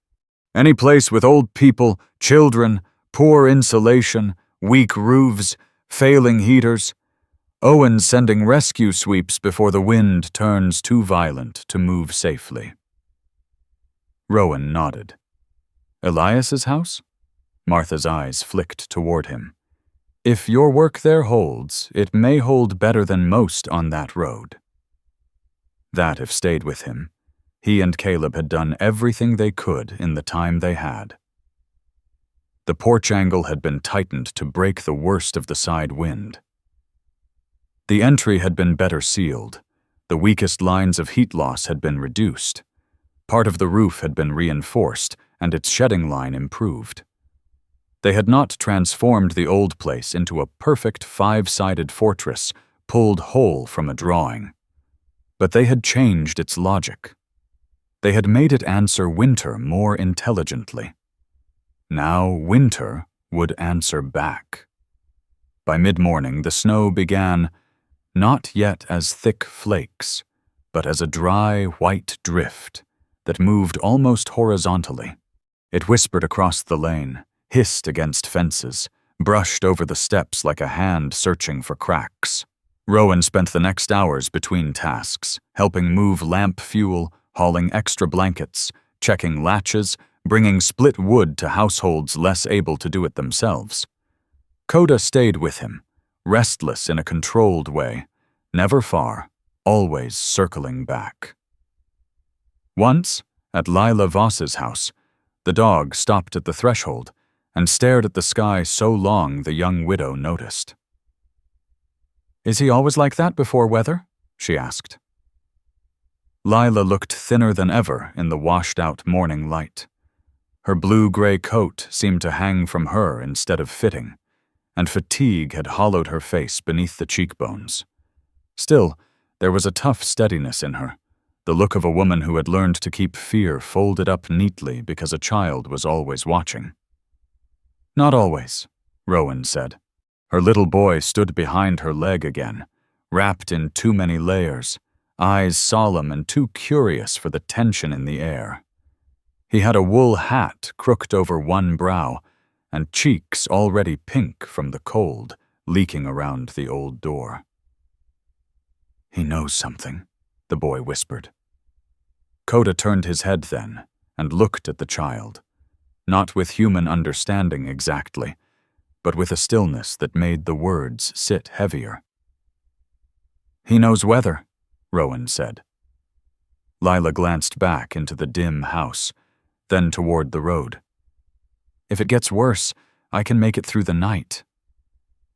"Any place with old people, children, poor insulation, weak roofs, failing heaters. Owen's sending rescue sweeps before the wind turns too violent to move safely." Rowan nodded. "Elias's house?" Martha's eyes flicked toward him. "If your work there holds, it may hold better than most on that road." That, if stayed with him, He and Caleb had done everything they could in the time they had. The porch angle had been tightened to break the worst of the side wind. The entry had been better sealed. The weakest lines of heat loss had been reduced. Part of the roof had been reinforced, and its shedding line improved. They had not transformed the old place into a perfect five-sided fortress pulled whole from a drawing. But they had changed its logic. They had made it answer winter more intelligently. Now winter would answer back. By mid-morning, the snow began, not yet as thick flakes, but as a dry, white drift that moved almost horizontally. It whispered across the lane, hissed against fences, brushed over the steps like a hand searching for cracks. Rowan spent the next hours between tasks, helping move lamp fuel, hauling extra blankets, checking latches, bringing split wood to households less able to do it themselves. Coda stayed with him, restless in a controlled way, never far, always circling back. Once, at Lila Voss's house, the dog stopped at the threshold and stared at the sky so long the young widow noticed. "Is he always like that before weather?" she asked. Lila looked thinner than ever in the washed-out morning light. Her blue-gray coat seemed to hang from her instead of fitting, and fatigue had hollowed her face beneath the cheekbones. Still, there was a tough steadiness in her, the look of a woman who had learned to keep fear folded up neatly because a child was always watching. "Not always," Rowan said. Her little boy stood behind her leg again, wrapped in too many layers, eyes solemn and too curious for the tension in the air. He had a wool hat crooked over one brow, and cheeks already pink from the cold leaking around the old door. "He knows something," the boy whispered. Coda turned his head then and looked at the child, not with human understanding exactly, but with a stillness that made the words sit heavier. "He knows weather," Rowan said. Lila glanced back into the dim house, then toward the road. "If it gets worse, I can make it through the night."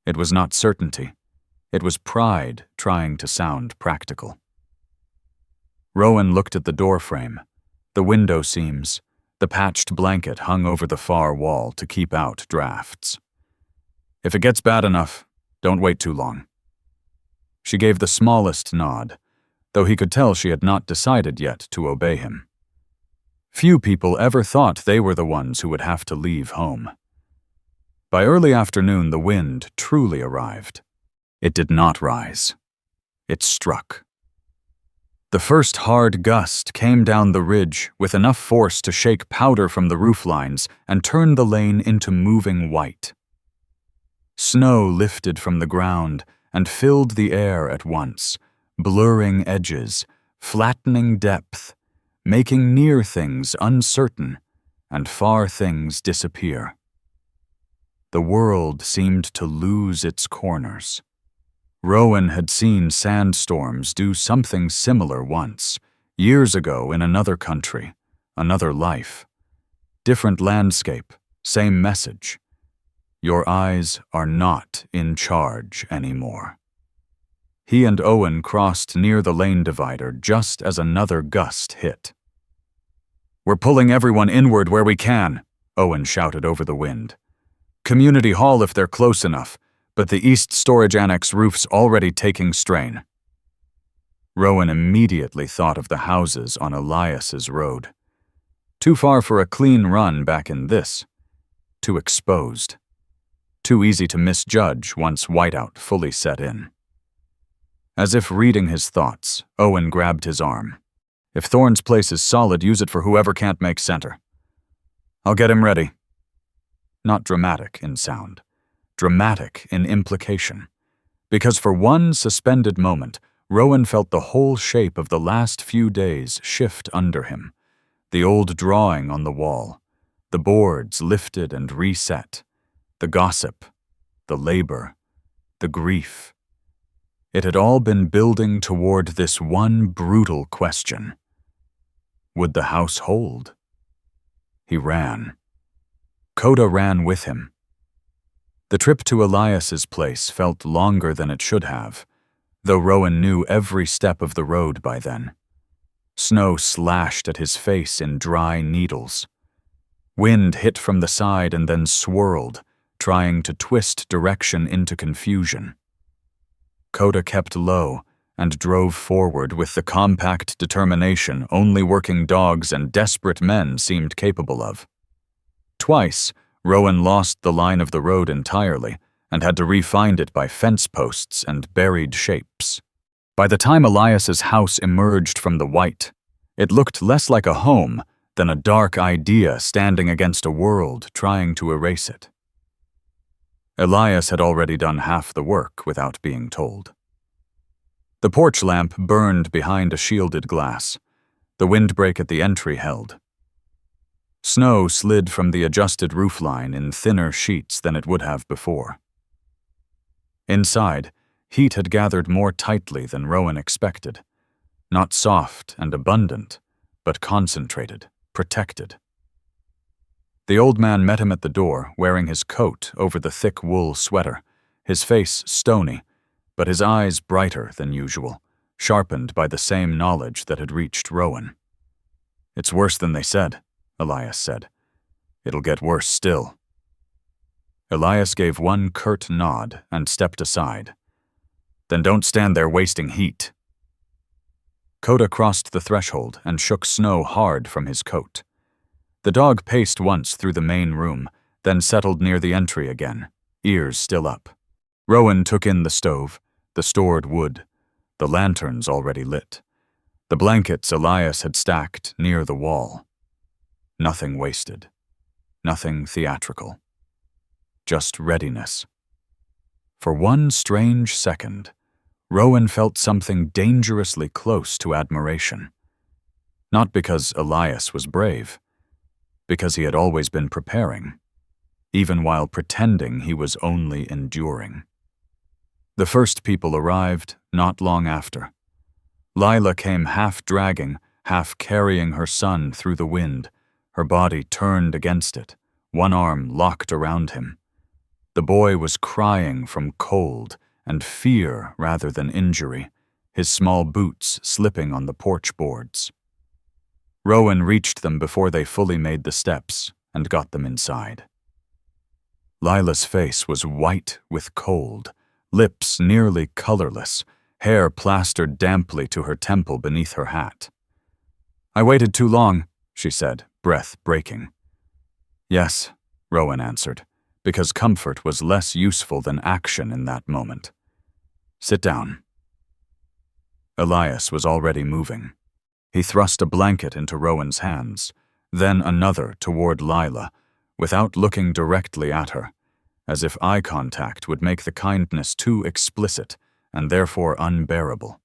It was not certainty. It was pride trying to sound practical. Rowan looked at the doorframe, the window seams, the patched blanket hung over the far wall to keep out drafts. "If it gets bad enough, don't wait too long." She gave the smallest nod, though he could tell she had not decided yet to obey him. Few people ever thought they were the ones who would have to leave home. By early afternoon, the wind truly arrived. It did not rise. It struck. The first hard gust came down the ridge with enough force to shake powder from the roof lines and turn the lane into moving white. Snow lifted from the ground and filled the air at once, blurring edges, flattening depth, making near things uncertain and far things disappear. The world seemed to lose its corners. Rowan had seen sandstorms do something similar once, years ago in another country, another life. Different landscape, same message. Your eyes are not in charge anymore. He and Owen crossed near the lane divider just as another gust hit. "We're pulling everyone inward where we can," Owen shouted over the wind. "Community hall if they're close enough, but the East Storage Annex roof's already taking strain." Rowan immediately thought of the houses on Elias's road. Too far for a clean run back in this. Too exposed. Too easy to misjudge once whiteout fully set in. As if reading his thoughts, Owen grabbed his arm. "If Thorne's place is solid, use it for whoever can't make center." "I'll get him ready." Not dramatic in sound. Dramatic in implication. Because for one suspended moment, Rowan felt the whole shape of the last few days shift under him. The old drawing on the wall. The boards lifted and reset. The gossip. The labor. The grief. It had all been building toward this one brutal question. Would the house hold? He ran. Coda ran with him. The trip to Elias's place felt longer than it should have, though Rowan knew every step of the road by then. Snow slashed at his face in dry needles. Wind hit from the side and then swirled, trying to twist direction into confusion. Coda kept low and drove forward with the compact determination only working dogs and desperate men seemed capable of. Twice, Rowan lost the line of the road entirely and had to re-find it by fence posts and buried shapes. By the time Elias's house emerged from the white, it looked less like a home than a dark idea standing against a world trying to erase it. Elias had already done half the work without being told. The porch lamp burned behind a shielded glass. The windbreak at the entry held. Snow slid from the adjusted roofline in thinner sheets than it would have before. Inside, heat had gathered more tightly than Rowan expected. Not soft and abundant, but concentrated, protected. The old man met him at the door, wearing his coat over the thick wool sweater, his face stony, but his eyes brighter than usual, sharpened by the same knowledge that had reached Rowan. "It's worse than they said," Elias said. "It'll get worse still." Elias gave one curt nod and stepped aside. "Then don't stand there wasting heat." Coda crossed the threshold and shook snow hard from his coat. The dog paced once through the main room, then settled near the entry again, ears still up. Rowan took in the stove, the stored wood, the lanterns already lit, the blankets Elias had stacked near the wall. Nothing wasted, nothing theatrical. Just readiness. For one strange second, Rowan felt something dangerously close to admiration. Not because Elias was brave, because he had always been preparing, even while pretending he was only enduring. The first people arrived not long after. Lila came half dragging, half carrying her son through the wind, her body turned against it, one arm locked around him. The boy was crying from cold and fear rather than injury, his small boots slipping on the porch boards. Rowan reached them before they fully made the steps and got them inside. Lila's face was white with cold, lips nearly colorless, hair plastered damply to her temple beneath her hat. "I waited too long," she said, breath breaking. "Yes," Rowan answered, because comfort was less useful than action in that moment. "Sit down." Elias was already moving. He thrust a blanket into Rowan's hands, then another toward Lila, without looking directly at her, as if eye contact would make the kindness too explicit and therefore unbearable.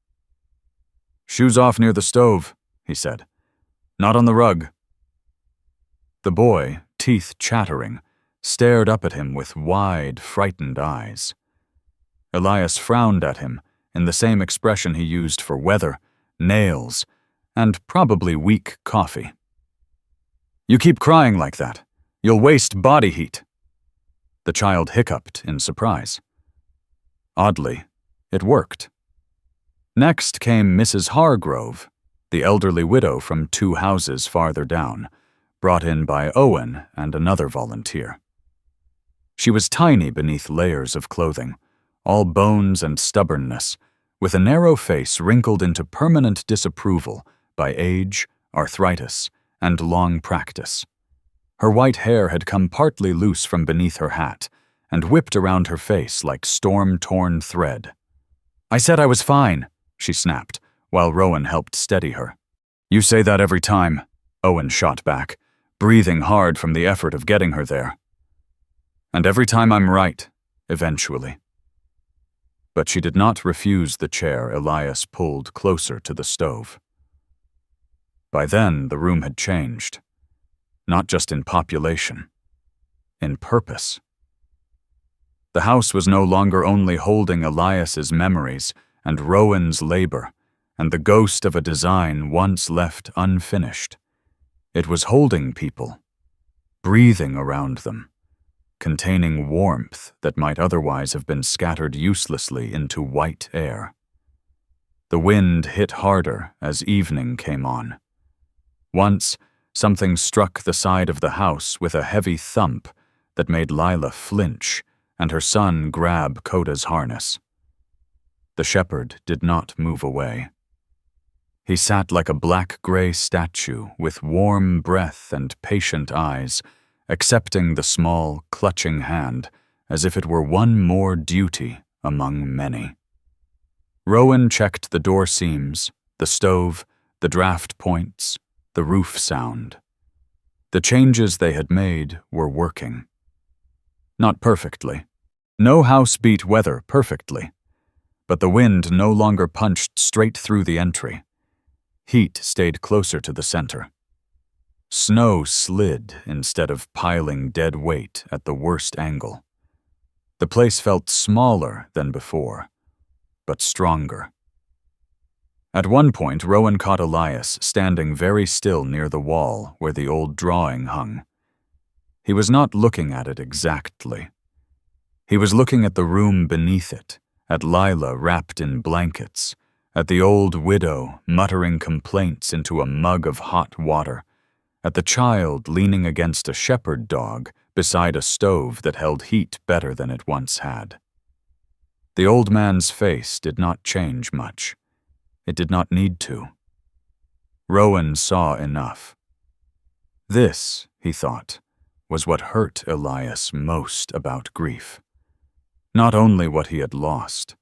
"Shoes off near the stove," he said. "Not on the rug." The boy, teeth chattering, stared up at him with wide, frightened eyes. Elias frowned at him in the same expression he used for weather, nails, and probably weak coffee. "You keep crying like that. You'll waste body heat." The child hiccuped in surprise. Oddly, it worked. Next came Mrs. Hargrove, the elderly widow from 2 houses farther down, brought in by Owen and another volunteer. She was tiny beneath layers of clothing, all bones and stubbornness, with a narrow face wrinkled into permanent disapproval by age, arthritis, and long practice. Her white hair had come partly loose from beneath her hat and whipped around her face like storm-torn thread. "I said I was fine," she snapped, while Rowan helped steady her. "You say that every time," Owen shot back, breathing hard from the effort of getting her there. "And every time I'm right, eventually." But she did not refuse the chair Elias pulled closer to the stove. By then, the room had changed. Not just in population, in purpose. The house was no longer only holding Elias's memories and Rowan's labor, and the ghost of a design once left unfinished. It was holding people, breathing around them, containing warmth that might otherwise have been scattered uselessly into white air. The wind hit harder as evening came on. Once, something struck the side of the house with a heavy thump that made Lila flinch and her son grab Coda's harness. The shepherd did not move away. He sat like a black-gray statue with warm breath and patient eyes, accepting the small, clutching hand as if it were one more duty among many. Rowan checked the door seams, the stove, the draft points, the roof sound. The changes they had made were working. Not perfectly. No house beat weather perfectly. But the wind no longer punched straight through the entry. Heat stayed closer to the center. Snow slid instead of piling dead weight at the worst angle. The place felt smaller than before, but stronger. At one point, Rowan caught Elias standing very still near the wall where the old drawing hung. He was not looking at it exactly. He was looking at the room beneath it, at Lila wrapped in blankets, at the old widow muttering complaints into a mug of hot water, at the child leaning against a shepherd dog beside a stove that held heat better than it once had. The old man's face did not change much. It did not need to. Rowan saw enough. This, he thought, was what hurt Elias most about grief. Not only what he had lost,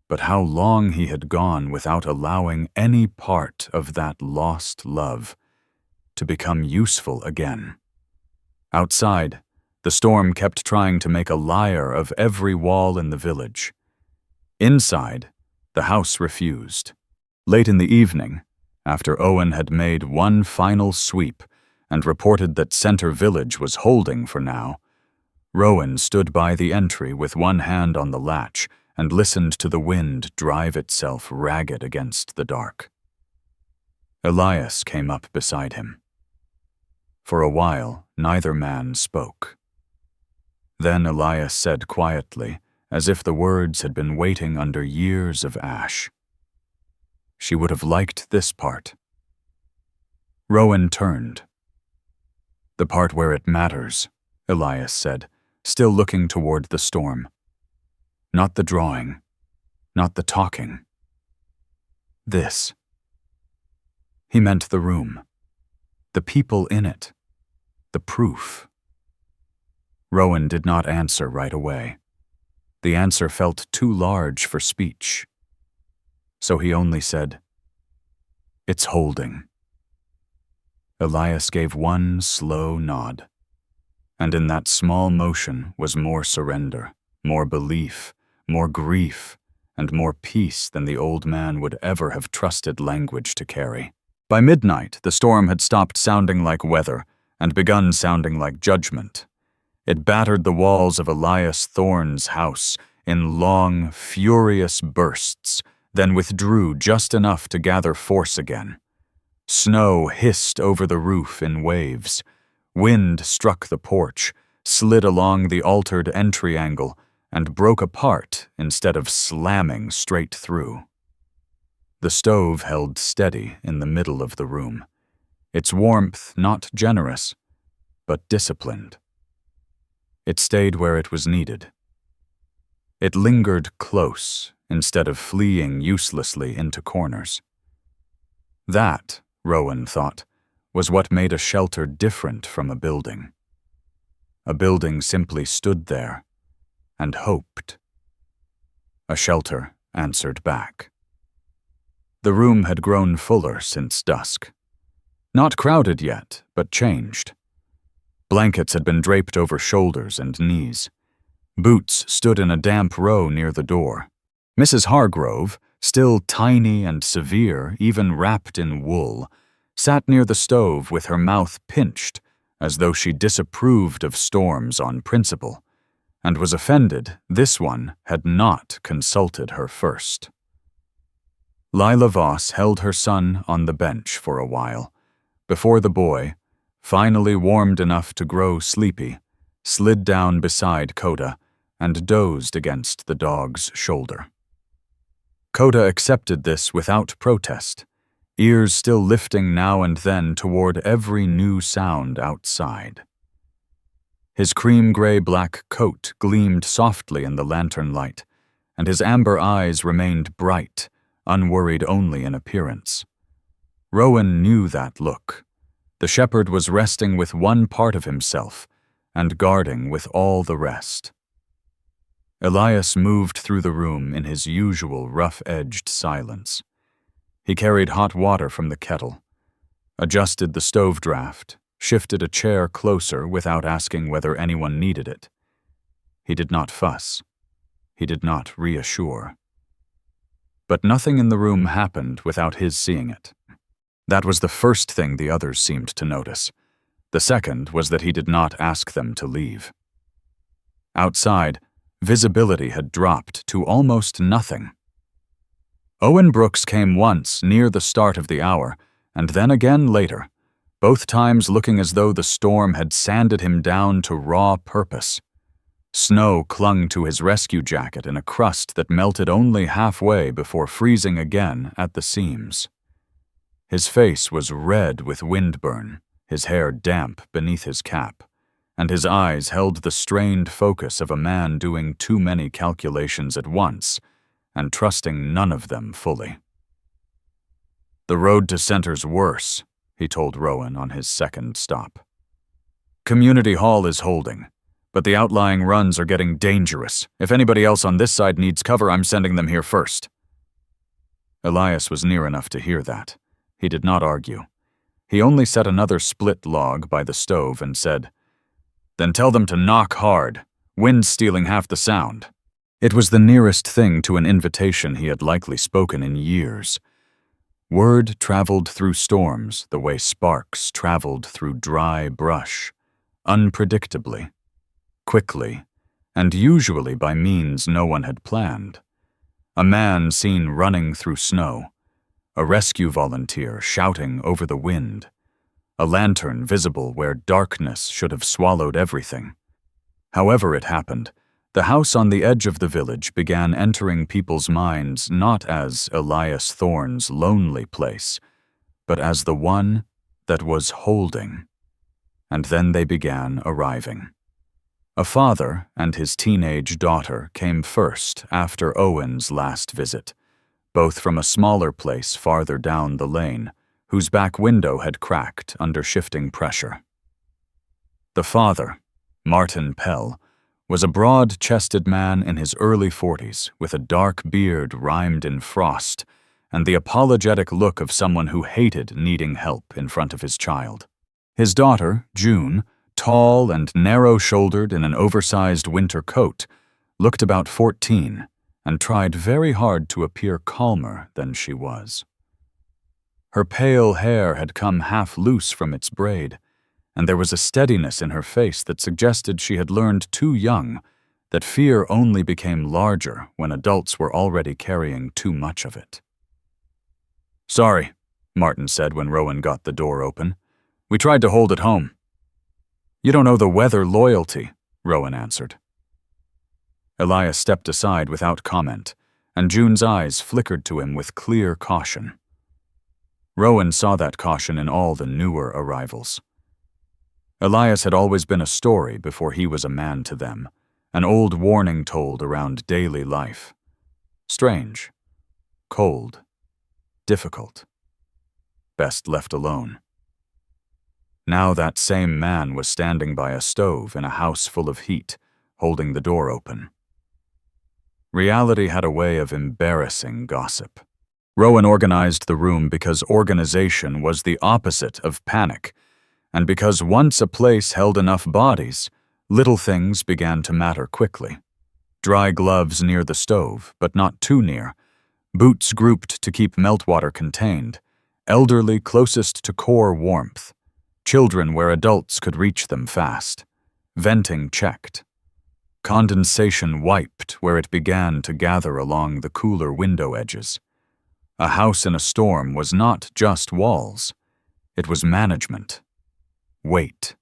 but how long he had gone without allowing any part of that lost love to become useful again. Outside, the storm kept trying to make a liar of every wall in the village. Inside, the house refused. Late in the evening, after Owen had made one final sweep and reported that Center Village was holding for now, Rowan stood by the entry with one hand on the latch and listened to the wind drive itself ragged against the dark. Elias came up beside him. For a while, neither man spoke. Then Elias said quietly, as if the words had been waiting under years of ash, "She would have liked this part." Rowan turned. "The part where it matters," Elias said, still looking toward the storm. "Not the drawing, not the talking. This." He meant the room, the people in it, the proof. Rowan did not answer right away. The answer felt too large for speech. So he only said, "It's holding." Elias gave one slow nod, and in that small motion was more surrender, more belief, more grief, and more peace than the old man would ever have trusted language to carry. By midnight, the storm had stopped sounding like weather and begun sounding like judgment. It battered the walls of Elias Thorne's house in long, furious bursts, then withdrew just enough to gather force again. Snow hissed over the roof in waves. Wind struck the porch, slid along the altered entry angle, and broke apart instead of slamming straight through. The stove held steady in the middle of the room, its warmth not generous, but disciplined. It stayed where it was needed. It lingered close instead of fleeing uselessly into corners. That, Rowan thought, was what made a shelter different from a building. A building simply stood there and hoped. A shelter answered back. The room had grown fuller since dusk. Not crowded yet, but changed. Blankets had been draped over shoulders and knees. Boots stood in a damp row near the door. Mrs. Hargrove, still tiny and severe, even wrapped in wool, sat near the stove with her mouth pinched, as though she disapproved of storms on principle, and was offended this one had not consulted her first. Lila Voss held her son on the bench for a while, before the boy, finally warmed enough to grow sleepy, slid down beside Coda and dozed against the dog's shoulder. Coda accepted this without protest, ears still lifting now and then toward every new sound outside. His cream-gray-black coat gleamed softly in the lantern light, and his amber eyes remained bright, unworried only in appearance. Rowan knew that look. The shepherd was resting with one part of himself and guarding with all the rest. Elias moved through the room in his usual rough-edged silence. He carried hot water from the kettle, adjusted the stove draft, shifted a chair closer without asking whether anyone needed it. He did not fuss. He did not reassure. But nothing in the room happened without his seeing it. That was the first thing the others seemed to notice. The second was that he did not ask them to leave. Outside, visibility had dropped to almost nothing. Owen Brooks came once near the start of the hour, and then again later, both times looking as though the storm had sanded him down to raw purpose. Snow clung to his rescue jacket in a crust that melted only halfway before freezing again at the seams. His face was red with windburn, his hair damp beneath his cap, and his eyes held the strained focus of a man doing too many calculations at once and trusting none of them fully. "The road to center's worse," he told Rowan on his second stop. "Community Hall is holding, but the outlying runs are getting dangerous. If anybody else on this side needs cover, I'm sending them here first." Elias was near enough to hear that. He did not argue. He only set another split log by the stove and said, "Then tell them to knock hard. Wind's stealing half the sound." It was the nearest thing to an invitation he had likely spoken in years. Word traveled through storms the way sparks traveled through dry brush, unpredictably, quickly, and usually by means no one had planned. A man seen running through snow, a rescue volunteer shouting over the wind, a lantern visible where darkness should have swallowed everything. However it happened, the house on the edge of the village began entering people's minds not as Elias Thorne's lonely place, but as the one that was holding. And then they began arriving. A father and his teenage daughter came first after Owen's last visit, both from a smaller place farther down the lane, whose back window had cracked under shifting pressure. The father, Martin Pell, was a broad-chested man in his early 40s with a dark beard rimed in frost and the apologetic look of someone who hated needing help in front of his child. His daughter, June, tall and narrow-shouldered in an oversized winter coat, looked about 14 and tried very hard to appear calmer than she was. Her pale hair had come half loose from its braid, and there was a steadiness in her face that suggested she had learned too young that fear only became larger when adults were already carrying too much of it. "Sorry," Martin said when Rowan got the door open. "We tried to hold it home." "You don't owe the weather loyalty," Rowan answered. Elias stepped aside without comment, and June's eyes flickered to him with clear caution. Rowan saw that caution in all the newer arrivals. Elias had always been a story before he was a man to them, an old warning told around daily life. Strange, cold, difficult, best left alone. Now that same man was standing by a stove in a house full of heat, holding the door open. Reality had a way of embarrassing gossip. Rowan organized the room because organization was the opposite of panic, and because once a place held enough bodies, little things began to matter quickly. Dry gloves near the stove, but not too near, boots grouped to keep meltwater contained, elderly closest to core warmth, children where adults could reach them fast, venting checked, condensation wiped where it began to gather along the cooler window edges. A house in a storm was not just walls. It was management, weight,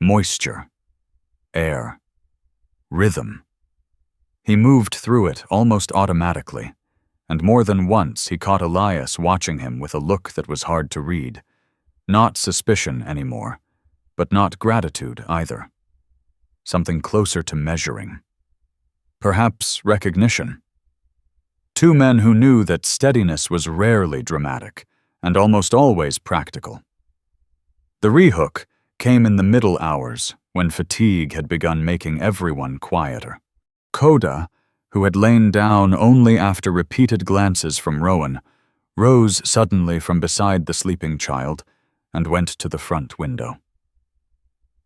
moisture, air, rhythm. He moved through it almost automatically, and more than once he caught Elias watching him with a look that was hard to read. Not suspicion anymore, but not gratitude either. Something closer to measuring. Perhaps recognition. Two men who knew that steadiness was rarely dramatic and almost always practical. The rehook came in the middle hours when fatigue had begun making everyone quieter. Coda, who had lain down only after repeated glances from Rowan, rose suddenly from beside the sleeping child and went to the front window.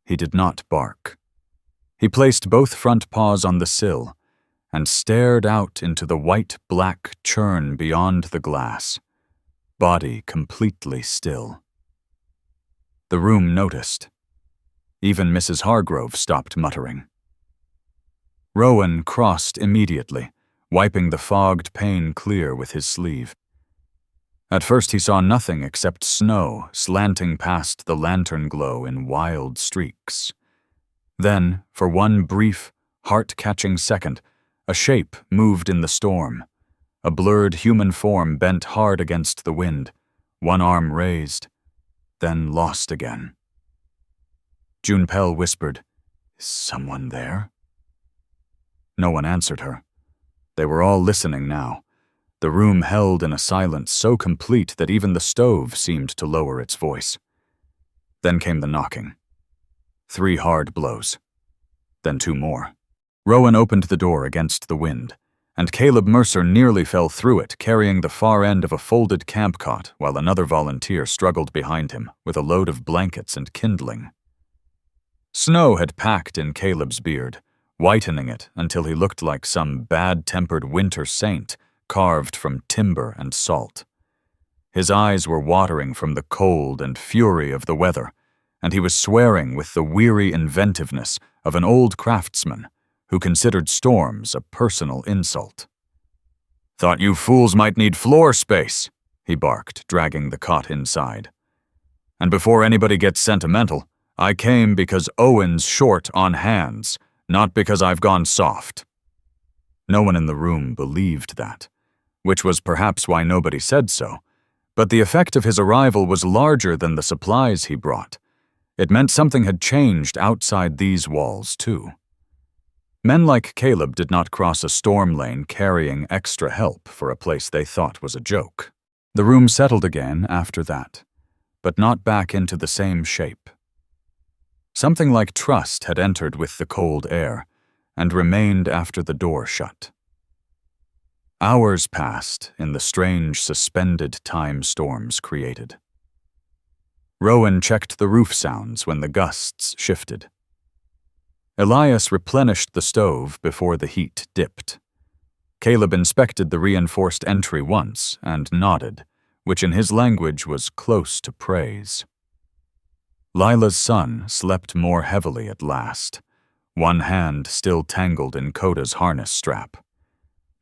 He did not bark. He placed both front paws on the sill and stared out into the white-black churn beyond the glass, body completely still. The room noticed. Even Mrs. Hargrove stopped muttering. Rowan crossed immediately, wiping the fogged pane clear with his sleeve. At first he saw nothing except snow slanting past the lantern glow in wild streaks. Then, for one brief, heart-catching second, a shape moved in the storm, a blurred human form bent hard against the wind, one arm raised, then lost again. June Pell whispered, "Is someone there?" No one answered her. They were all listening now, the room held in a silence so complete that even the stove seemed to lower its voice. Then came the knocking. 3 hard blows. Then 2 more. Rowan opened the door against the wind, and Caleb Mercer nearly fell through it, carrying the far end of a folded camp cot while another volunteer struggled behind him with a load of blankets and kindling. Snow had packed in Caleb's beard, whitening it until he looked like some bad-tempered winter saint carved from timber and salt. His eyes were watering from the cold and fury of the weather, and he was swearing with the weary inventiveness of an old craftsman who considered storms a personal insult. "Thought you fools might need floor space," he barked, dragging the cot inside. "And before anybody gets sentimental, I came because Owen's short on hands, not because I've gone soft." No one in the room believed that, which was perhaps why nobody said so, but the effect of his arrival was larger than the supplies he brought. It meant something had changed outside these walls, too. Men like Caleb did not cross a storm lane carrying extra help for a place they thought was a joke. The room settled again after that, but not back into the same shape. Something like trust had entered with the cold air and remained after the door shut. Hours passed in the strange suspended time storms created. Rowan checked the roof sounds when the gusts shifted. Elias replenished the stove before the heat dipped. Caleb inspected the reinforced entry once and nodded, which in his language was close to praise. Lila's son slept more heavily at last, one hand still tangled in Coda's harness strap.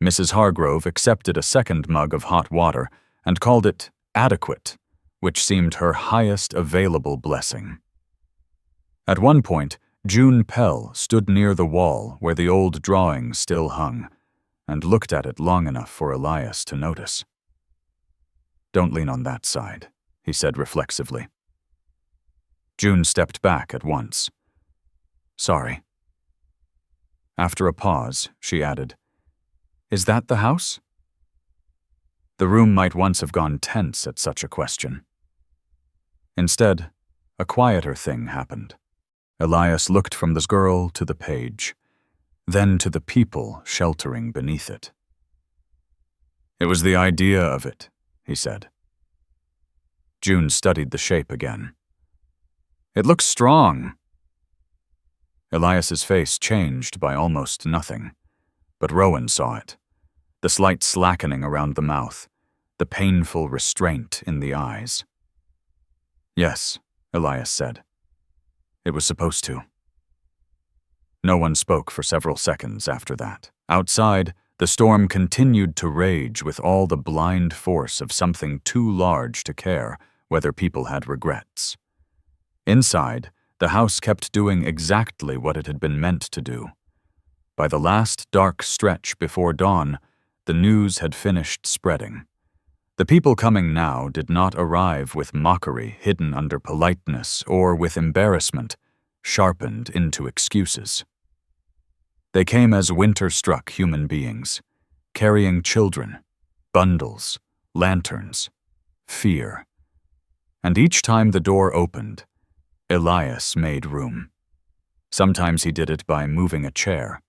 Mrs. Hargrove accepted a second mug of hot water and called it adequate, which seemed her highest available blessing. At one point, June Pell stood near the wall where the old drawing still hung and looked at it long enough for Elias to notice. "Don't lean on that side," he said reflexively. June stepped back at once. "Sorry." After a pause, she added, "Is that the house?" The room might once have gone tense at such a question. Instead, a quieter thing happened. Elias looked from the girl to the page, then to the people sheltering beneath it. "It was the idea of it," he said. June studied the shape again. "It looks strong." Elias's face changed by almost nothing, but Rowan saw it. The slight slackening around the mouth, the painful restraint in the eyes. "Yes," Elias said. "It was supposed to." No one spoke for several seconds after that. Outside, The storm continued to rage with all the blind force of something too large to care whether people had regrets. Inside, the house kept doing exactly what it had been meant to do. By the last dark stretch before dawn, the news had finished spreading. The people coming now did not arrive with mockery hidden under politeness or with embarrassment sharpened into excuses. They came as winter-struck human beings, carrying children, bundles, lanterns, fear. And each time the door opened, Elias made room. Sometimes he did it by moving a chair,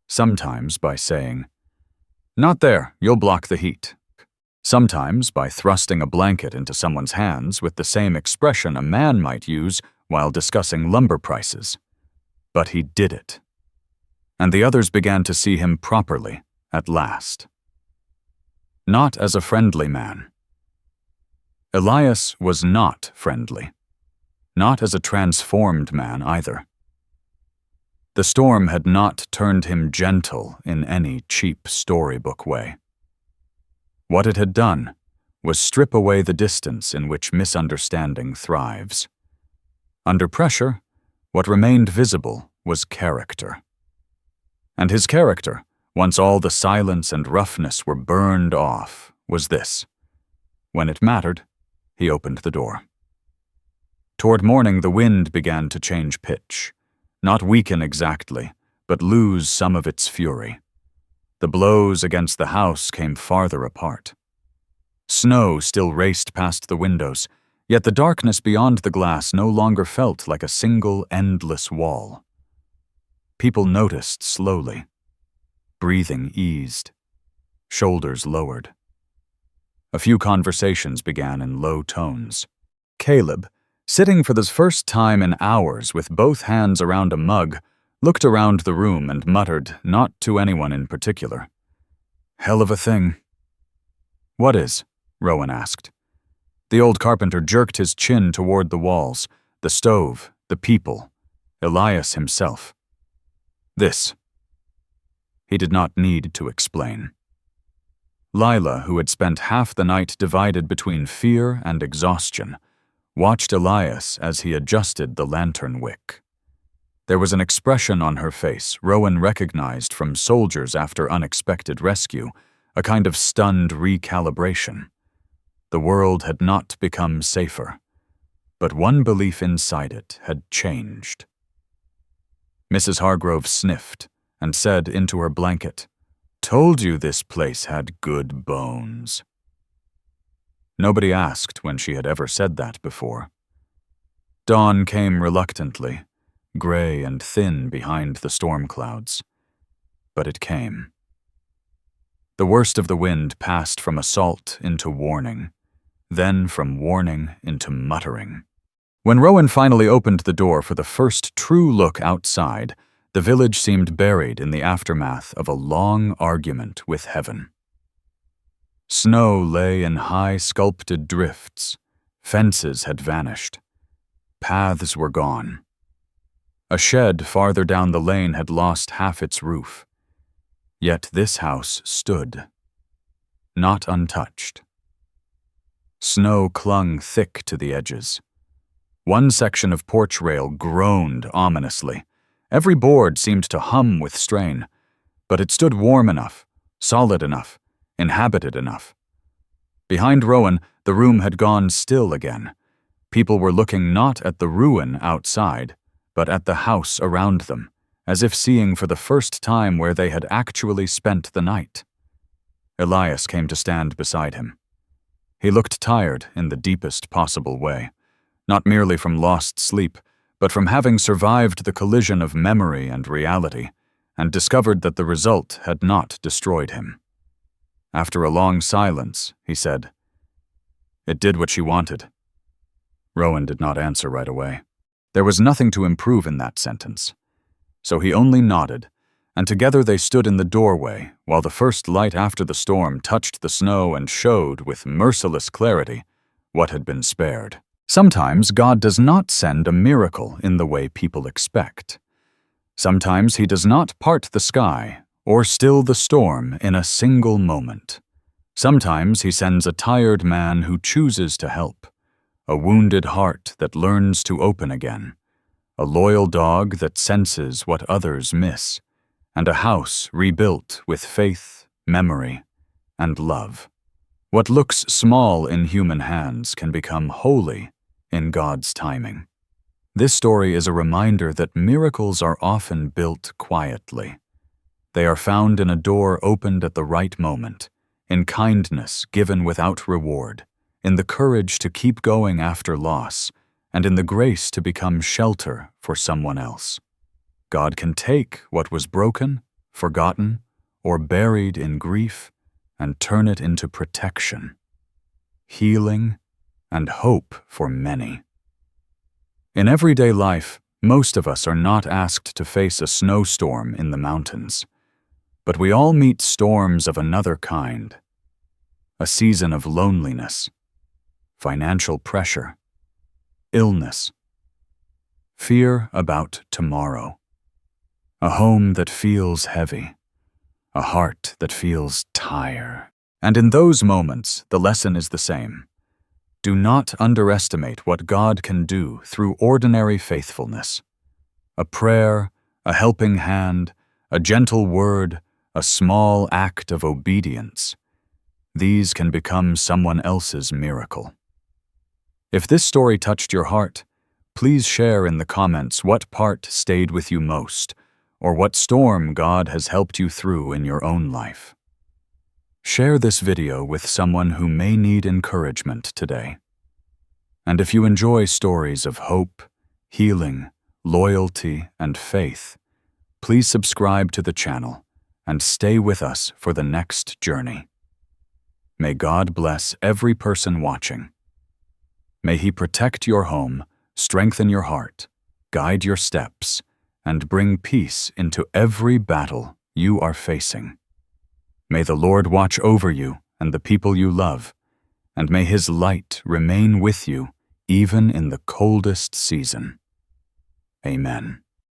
sometimes by saying, "Not there, you'll block the heat." Sometimes by thrusting a blanket into someone's hands with the same expression a man might use while discussing lumber prices. But he did it. And the others began to see him properly, at last. Not as a friendly man. Elias was not friendly. Not as a transformed man either. The storm had not turned him gentle in any cheap storybook way. What it had done was strip away the distance in which misunderstanding thrives. Under pressure, what remained visible was character. And his character, once all the silence and roughness were burned off, was this. When it mattered, he opened the door. Toward morning, the wind began to change pitch, not weaken exactly, but lose some of its fury. The blows against the house came farther apart. Snow still raced past the windows, yet the darkness beyond the glass no longer felt like a single endless wall. People noticed slowly. Breathing eased. Shoulders lowered. A few conversations began in low tones. Caleb, sitting for the first time in hours with both hands around a mug, looked around the room and muttered, not to anyone in particular, "Hell of a thing." "What is?" Rowan asked. The old carpenter jerked his chin toward the walls, the stove, the people, Elias himself. "This." He did not need to explain. Lila, who had spent half the night divided between fear and exhaustion, watched Elias as he adjusted the lantern wick. There was an expression on her face Rowan recognized from soldiers after unexpected rescue, a kind of stunned recalibration. The world had not become safer, but one belief inside it had changed. Mrs. Hargrove sniffed and said into her blanket, "Told you this place had good bones." Nobody asked when she had ever said that before. Dawn came reluctantly, gray and thin behind the storm clouds. But it came. The worst of the wind passed from assault into warning, then from warning into muttering. When Rowan finally opened the door for the first true look outside, the village seemed buried in the aftermath of a long argument with heaven. Snow lay in high sculpted drifts. Fences had vanished. Paths were gone. A shed farther down the lane had lost half its roof. Yet this house stood, not untouched. Snow clung thick to the edges. One section of porch rail groaned ominously. Every board seemed to hum with strain, but it stood warm enough, solid enough, inhabited enough. Behind Rowan, the room had gone still again. People were looking not at the ruin outside, but at the house around them, as if seeing for the first time where they had actually spent the night. Elias came to stand beside him. He looked tired in the deepest possible way, not merely from lost sleep, but from having survived the collision of memory and reality, and discovered that the result had not destroyed him. After a long silence, he said, "It did what she wanted." Rowan did not answer right away. There was nothing to improve in that sentence. So he only nodded, and together they stood in the doorway while the first light after the storm touched the snow and showed with merciless clarity what had been spared. Sometimes God does not send a miracle in the way people expect. Sometimes he does not part the sky or still the storm in a single moment. Sometimes he sends a tired man who chooses to help, a wounded heart that learns to open again, a loyal dog that senses what others miss, and a house rebuilt with faith, memory, and love. What looks small in human hands can become holy in God's timing. This story is a reminder that miracles are often built quietly. They are found in a door opened at the right moment, in kindness given without reward, in the courage to keep going after loss, and in the grace to become shelter for someone else. God can take what was broken, forgotten, or buried in grief and turn it into protection, healing, and hope for many. In everyday life, most of us are not asked to face a snowstorm in the mountains, but we all meet storms of another kind. A season of loneliness, financial pressure, illness, fear about tomorrow, a home that feels heavy, a heart that feels tired. And in those moments, the lesson is the same. Do not underestimate what God can do through ordinary faithfulness. A prayer, a helping hand, a gentle word, a small act of obedience. These can become someone else's miracle. If this story touched your heart, please share in the comments what part stayed with you most, or what storm God has helped you through in your own life. Share this video with someone who may need encouragement today. And if you enjoy stories of hope, healing, loyalty, and faith, please subscribe to the channel and stay with us for the next journey. May God bless every person watching. May He protect your home, strengthen your heart, guide your steps, and bring peace into every battle you are facing. May the Lord watch over you and the people you love, and may His light remain with you even in the coldest season. Amen.